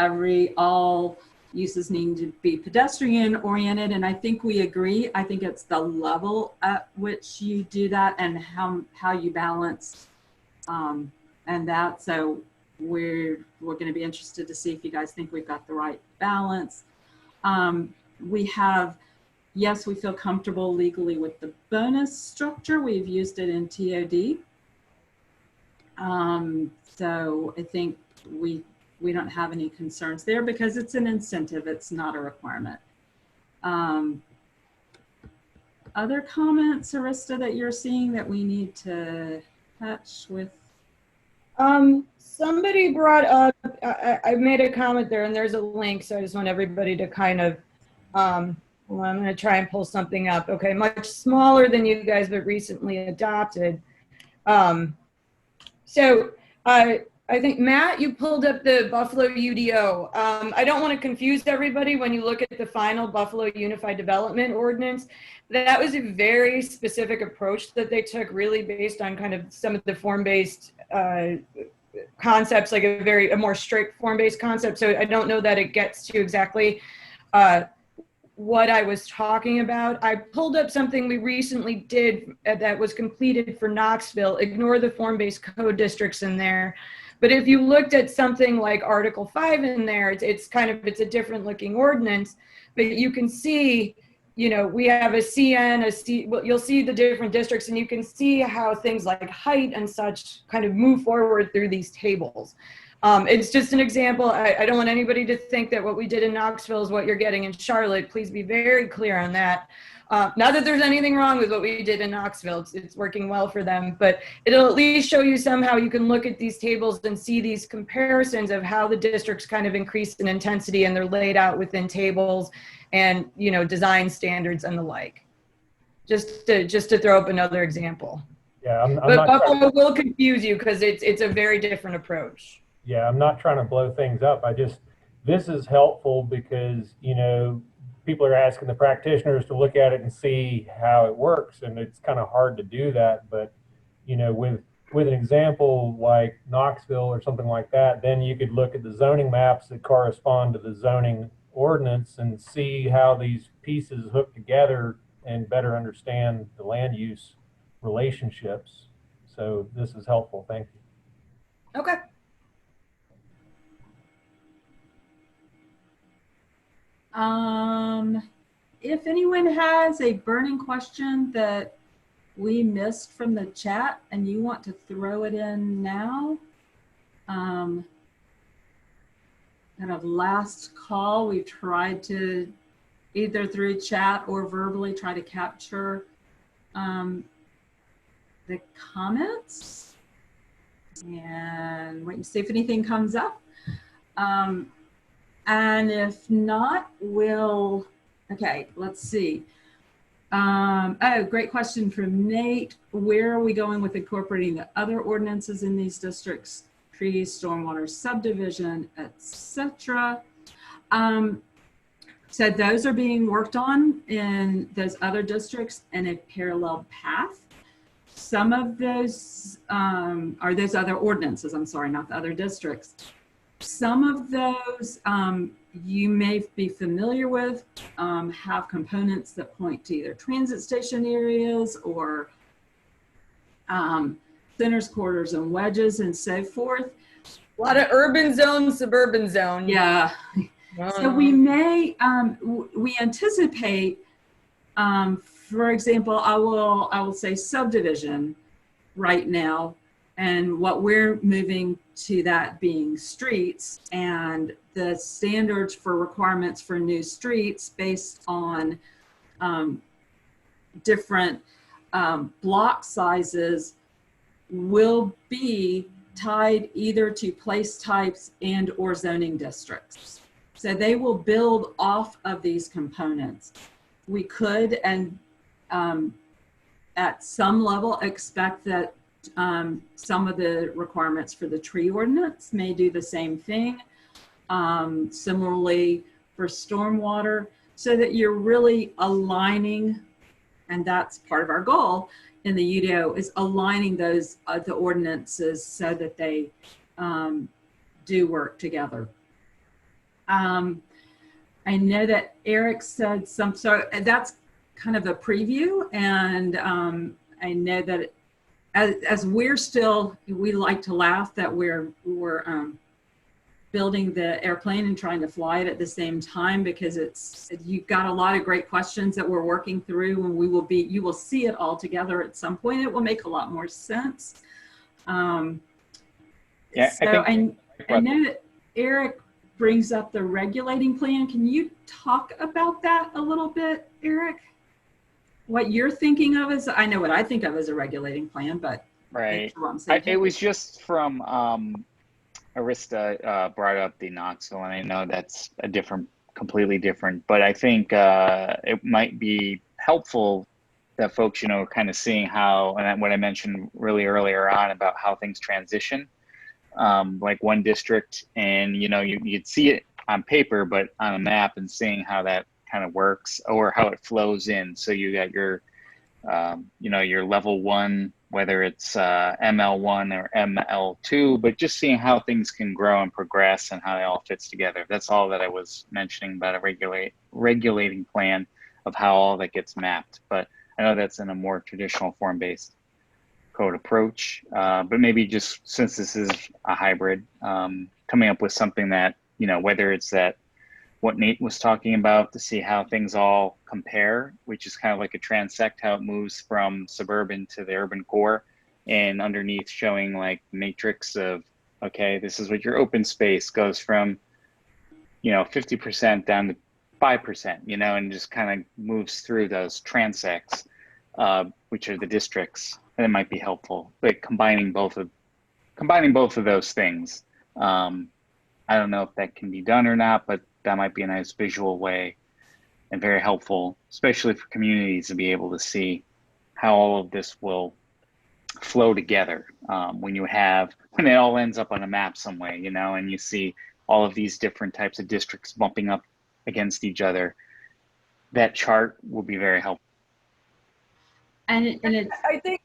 all uses need to be pedestrian oriented, and I think we agree. I think it's the level at which you do that and how you balance and that. So we're going to be interested to see if you guys think we've got the right balance. We have, yes, we feel comfortable legally with the bonus structure. We've used it in TOD. So I think we don't have any concerns there because it's an incentive. It's not a requirement. Other comments, Arista, that you're seeing that we need to touch with? Somebody brought up, I made a comment there and there's a link. So I just want everybody to kind of, well, I'm going to try and pull something up. Okay. Much smaller than you guys, but recently adopted. I think, Matt, you pulled up the Buffalo UDO. I don't want to confuse everybody when you look at the final Buffalo Unified Development Ordinance. That was a very specific approach that they took, really based on kind of some of the form-based concepts, like a more strict form-based concept. So I don't know that it gets to exactly what I was talking about. I pulled up something we recently did that was completed for Knoxville. Ignore the form-based code districts in there. But if you looked at something like Article 5 in there, it's a different looking ordinance, but you can see, you know, we have a CN, a C, well, you'll see the different districts and you can see how things like height and such kind of move forward through these tables. It's just an example. I don't want anybody to think that what we did in Knoxville is what you're getting in Charlotte. Please be very clear on that. Not that there's anything wrong with what we did in Knoxville. It's working well for them, but it'll at least show you somehow you can look at these tables and see these comparisons of how the districts kind of increase in intensity and they're laid out within tables and, you know, design standards and the like. Just to throw up another example. Yeah, but Buffalo will confuse you because it's a very different approach. Yeah, I'm not trying to blow things up. This is helpful because, you know, people are asking the practitioners to look at it and see how it works, and it's kind of hard to do that. But, you know, with an example like Knoxville or something like that, then you could look at the zoning maps that correspond to the zoning ordinance and see how these pieces hook together and better understand the land use relationships. So this is helpful. Thank you. Okay. If anyone has a burning question that we missed from the chat and you want to throw it in now, kind of last call, we've tried to either through chat or verbally try to capture the comments and wait and see if anything comes up. And if not, we'll, okay, let's see. Oh, great question from Nate. Where are we going with incorporating the other ordinances in these districts? Trees, stormwater subdivision, etc. So those are being worked on in those other districts in a parallel path. Some of those are those other ordinances, I'm sorry, not the other districts. Some of those you may be familiar with, have components that point to either transit station areas or centers, quarters, and wedges and so forth. A lot of urban zone, suburban zone. Yeah. So we may, we anticipate, for example, I will say subdivision right now, and what we're moving to that being streets and the standards for requirements for new streets based on different block sizes will be tied either to place types and or zoning districts. So they will build off of these components. We could, and at some level expect that some of the requirements for the tree ordinance may do the same thing. Similarly for stormwater, so that you're really aligning, and that's part of our goal in the UDO, is aligning those the ordinances so that they do work together. I know that Eric said some, so that's kind of a preview, and I know that as we're still, we like to laugh that we're building the airplane and trying to fly it at the same time, because you've got a lot of great questions that we're working through, and you will see it all together at some point. It will make a lot more sense. Yeah, so I know that Eric brings up the regulating plan. Can you talk about that a little bit, Eric? What you're thinking of is, I know what I think of as a regulating plan, but right. Sure It was just from Arista brought up the Knoxville, and I know that's a completely different, but I think it might be helpful that folks, kind of seeing how, and what I mentioned really earlier on about how things transition, like one district, and you'd see it on paper, but on a map, and seeing how that kind of works, or how it flows in. So you got your, your level 1, whether it's ML1 or ML2, but just seeing how things can grow and progress and how it all fits together. That's all that I was mentioning about a regulating plan of how all that gets mapped. But I know that's in a more traditional form-based code approach, but maybe just since this is a hybrid, coming up with something that, whether it's that what Nate was talking about, to see how things all compare, which is kind of like a transect, how it moves from suburban to the urban core, and underneath showing like matrix of, okay, this is what your open space goes from, 50% down to 5%, and just kind of moves through those transects, which are the districts. And it might be helpful, like combining both of those things. I don't know if that can be done or not, but that might be a nice visual way and very helpful, especially for communities to be able to see how all of this will flow together when it all ends up on a map some way, and you see all of these different types of districts bumping up against each other. That chart will be very helpful. And it's, I think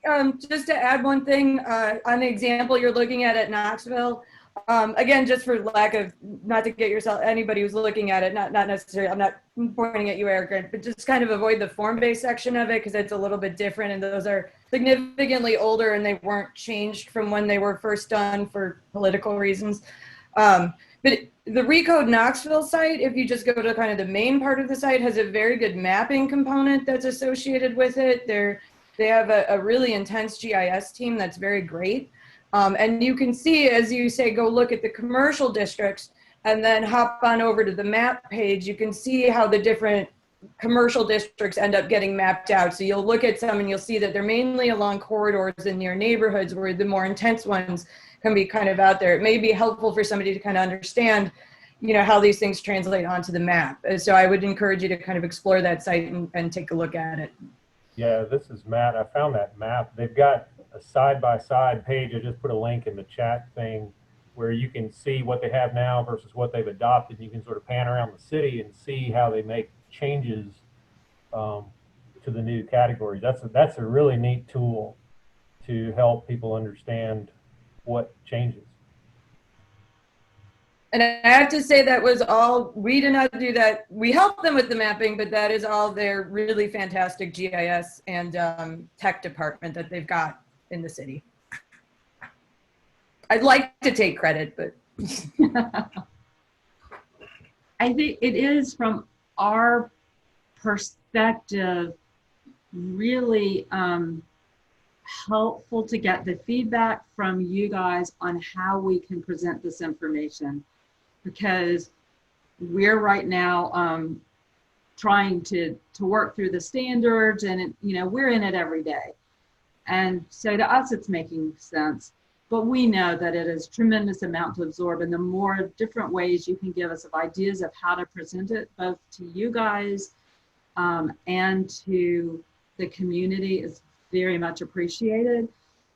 just to add one thing on the example you're looking at Knoxville, again, just for lack of, not to get anybody who's looking at it, not necessarily, I'm not pointing at you, Eric, but just kind of avoid the form-based section of it, because it's a little bit different, and those are significantly older, and they weren't changed from when they were first done for political reasons. But the Recode Knoxville site, if you just go to kind of the main part of the site, has a very good mapping component that's associated with it. They have a really intense GIS team that's very great. And you can see, as you say, go look at the commercial districts and then hop on over to the map page. You can see how the different commercial districts end up getting mapped out. So you'll look at some and you'll see that they're mainly along corridors and near neighborhoods, where the more intense ones can be kind of out there. It may be helpful for somebody to kind of understand, how these things translate onto the map. So I would encourage you to kind of explore that site and take a look at it. Yeah, this is Matt. I found that map. They've got a side-by-side page. I just put a link in the chat thing where you can see what they have now versus what they've adopted. You can sort of pan around the city and see how they make changes to the new categories. That's a really neat tool to help people understand what changes. And I have to say, that was all, we did not do that. We helped them with the mapping, but that is all their really fantastic GIS and tech department that they've got in the city. I'd like to take credit, but. I think it is, from our perspective, really helpful to get the feedback from you guys on how we can present this information, because we're right now trying to work through the standards, and we're in it every day, and so to us it's making sense, but we know that it is a tremendous amount to absorb, and the more different ways you can give us of ideas of how to present it, both to you guys and to the community, is very much appreciated.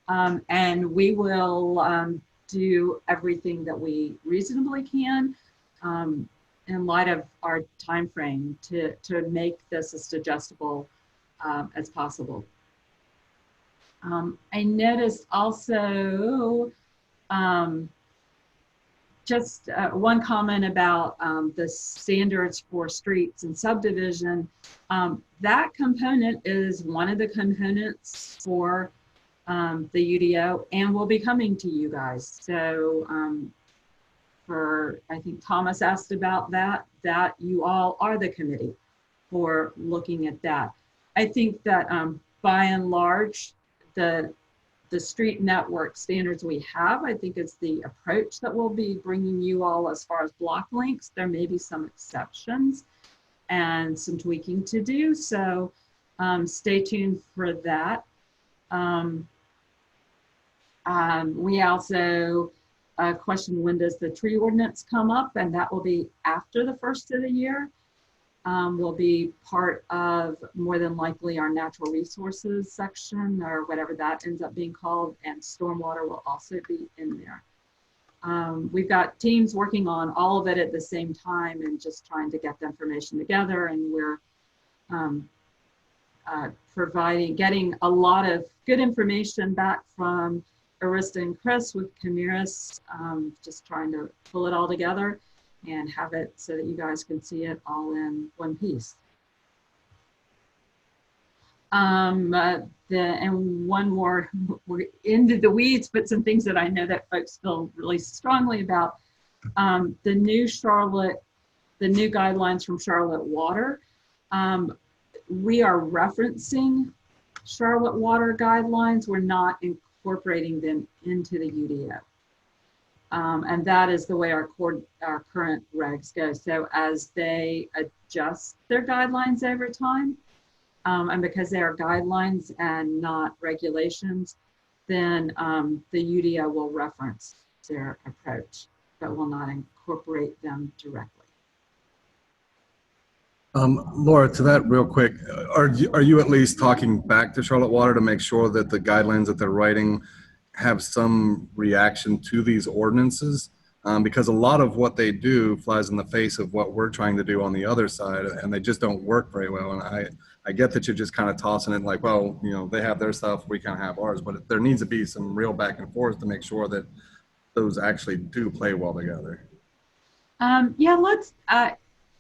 And we will do everything that we reasonably can in light of our time frame to make this as digestible as possible. I noticed also just one comment about the standards for streets and subdivision. That component is one of the components for the UDO, and will be coming to you guys. So I think Thomas asked about that you all are the committee for looking at that. I think that by and large, the street network standards we have, I think is the approach that we'll be bringing you all as far as block links. There may be some exceptions and some tweaking to do. So stay tuned for that. We also questioned, when does the tree ordinance come up? And that will be after the first of the year. Will be part of, more than likely, our natural resources section, or whatever that ends up being called, and stormwater will also be in there. We've got teams working on all of it at the same time and just trying to get the information together, and we're getting a lot of good information back from Arista and Chris with Camiris, just trying to pull it all together and have it so that you guys can see it all in one piece. And one more, we're into the weeds, but some things that I know that folks feel really strongly about. The new guidelines from Charlotte Water. We are referencing Charlotte Water guidelines. We're not incorporating them into the UDO. And that is the way our current regs go. So as they adjust their guidelines over time, and because they are guidelines and not regulations, then the UDO will reference their approach, but will not incorporate them directly. Laura, to that real quick, are you at least talking back to Charlotte Water to make sure that the guidelines that they're writing have some reaction to these ordinances? Because a lot of what they do flies in the face of what we're trying to do on the other side, and they just don't work very well. And I get that you're just kind of tossing it like, well, you know, they have their stuff, we kind of have ours, but there needs to be some real back and forth to make sure that those actually do play well together. Yeah,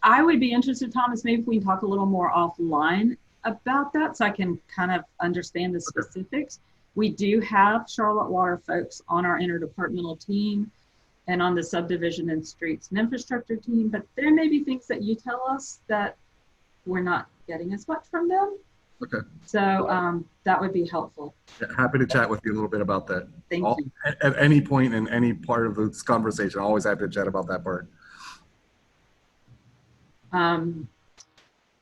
I would be interested, Thomas, maybe if we can talk a little more offline about that so I can kind of understand the specifics. We do have Charlotte Water folks on our interdepartmental team and on the subdivision and streets and infrastructure team, but there may be things that you tell us that we're not getting as much from them. Okay. So that would be helpful. Yeah, happy to chat with you a little bit about that. Thank you. At any point in any part of this conversation, always happy to chat about that part.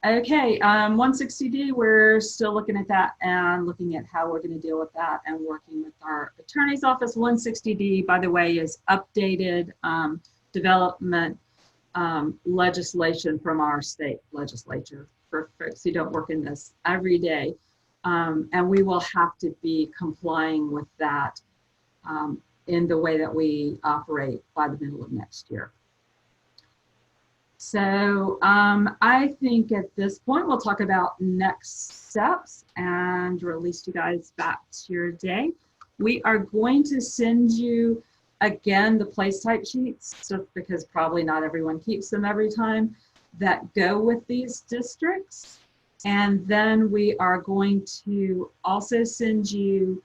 Okay, 160D, we're still looking at that and looking at how we're going to deal with that and working with our attorney's office. 160D, by the way, is updated development legislation from our state legislature for folks who don't work in this every day. And we will have to be complying with that in the way that we operate by the middle of next year. So I think at this point, we'll talk about next steps and release you guys back to your day. We are going to send you, again, the place type sheets, just because probably not everyone keeps them every time, that go with these districts. And then we are going to also send you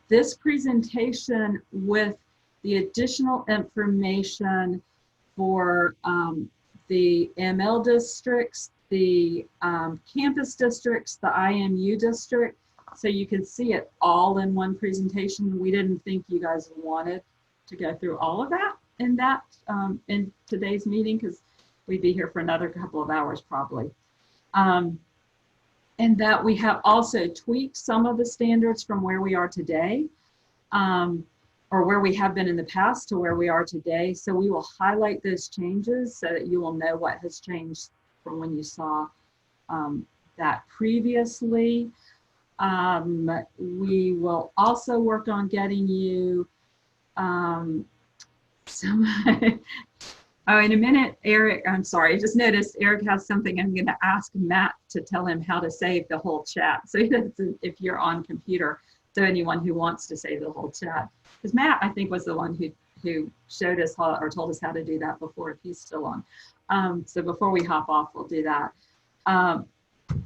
this presentation with the additional information for the ML districts, the campus districts, the IMU district, so you can see it all in one presentation. We didn't think you guys wanted to go through all of that in today's meeting, because we'd be here for another couple of hours probably. And that we have also tweaked some of the standards from where we are today, or where we have been in the past to where we are today. So we will highlight those changes so that you will know what has changed from when you saw that previously. We will also work on getting you some, oh, in a minute, Eric, I'm sorry, I just noticed Eric has something. I'm going to ask Matt to tell him how to save the whole chat. So he doesn't, if you're on computer, so anyone who wants to save the whole chat. Because Matt, I think, was the one who showed us how, or told us how to do that before, if he's still on. So before we hop off, we'll do that.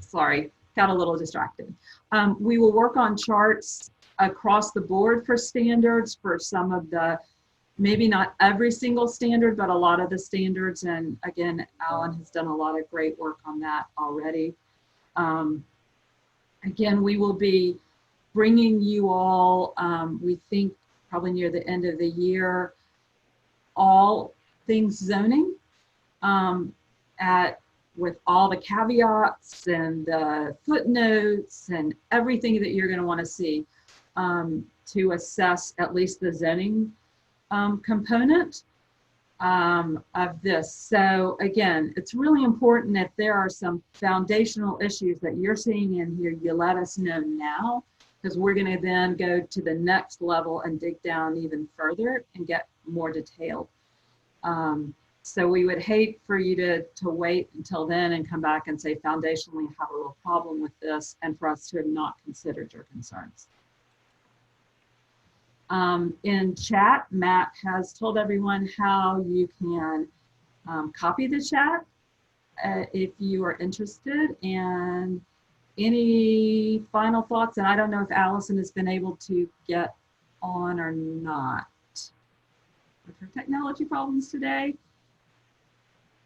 Sorry, got a little distracted. We will work on charts across the board for standards for some of the, maybe not every single standard, but a lot of the standards. And again, Alan has done a lot of great work on that already. Again, we will be bringing you all, we think probably near the end of the year, all things zoning with all the caveats and the footnotes and everything that you're going to want to see to assess at least the zoning component of this. So again, it's really important if there are some foundational issues that you're seeing in here, you let us know now, because we're going to then go to the next level and dig down even further and get more detailed. So we would hate for you to wait until then and come back and say, foundationally, have a real problem with this, and for us to have not considered your concerns. In chat, Matt has told everyone how you can copy the chat if you are interested. And any final thoughts? And I don't know if Allison has been able to get on or not with her technology problems today.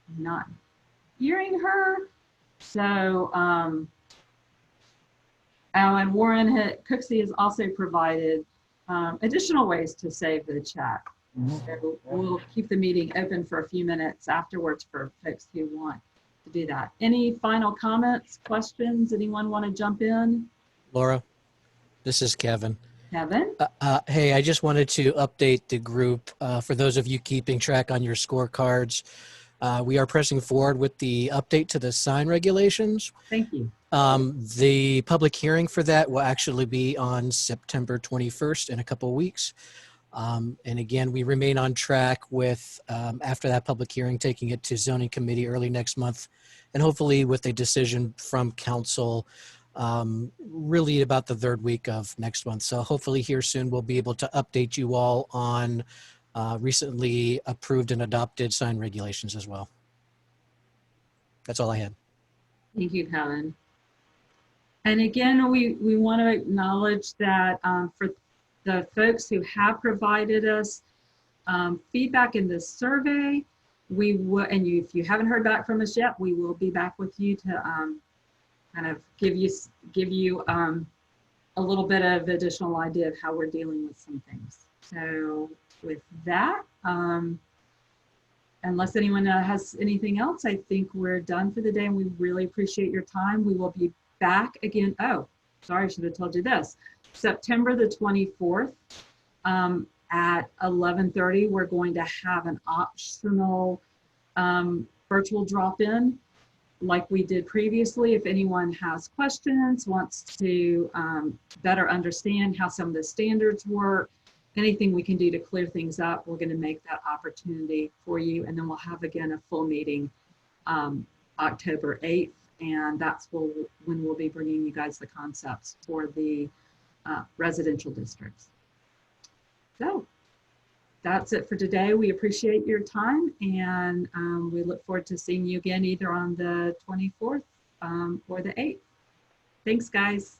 I'm not hearing her. So, and Warren Cooksey has also provided additional ways to save the chat. So we'll keep the meeting open for a few minutes afterwards for folks who want to do that. Any final comments, questions? Anyone want to jump in? Laura, this is Kevin. Kevin? Hey, I just wanted to update the group. For those of you keeping track on your scorecards, we are pressing forward with the update to the sign regulations. Thank you. The public hearing for that will actually be on September 21st in a couple of weeks. And again, we remain on track with, after that public hearing, taking it to zoning committee early next month, and hopefully with a decision from council really about the third week of next month. So hopefully here soon we'll be able to update you all on recently approved and adopted sign regulations as well. That's all I had. Thank you, Kevin. And again, we want to acknowledge that for the folks who have provided us feedback in this survey, we will, and if you haven't heard back from us yet, we will be back with you to kind of give you a little bit of additional idea of how we're dealing with some things. So with that, unless anyone has anything else, I think we're done for the day, and we really appreciate your time. We will be back again. Oh, sorry, I should have told you this. September the 24th at 11:30, we're going to have an optional virtual drop-in like we did previously. If anyone has questions, wants to better understand how some of the standards work, anything we can do to clear things up, we're going to make that opportunity for you. And then we'll have again a full meeting October 8th. And that's when we'll be bringing you guys the concepts for the residential districts. So that's it for today. We appreciate your time, and we look forward to seeing you again either on the 24th or the 8th. Thanks, guys.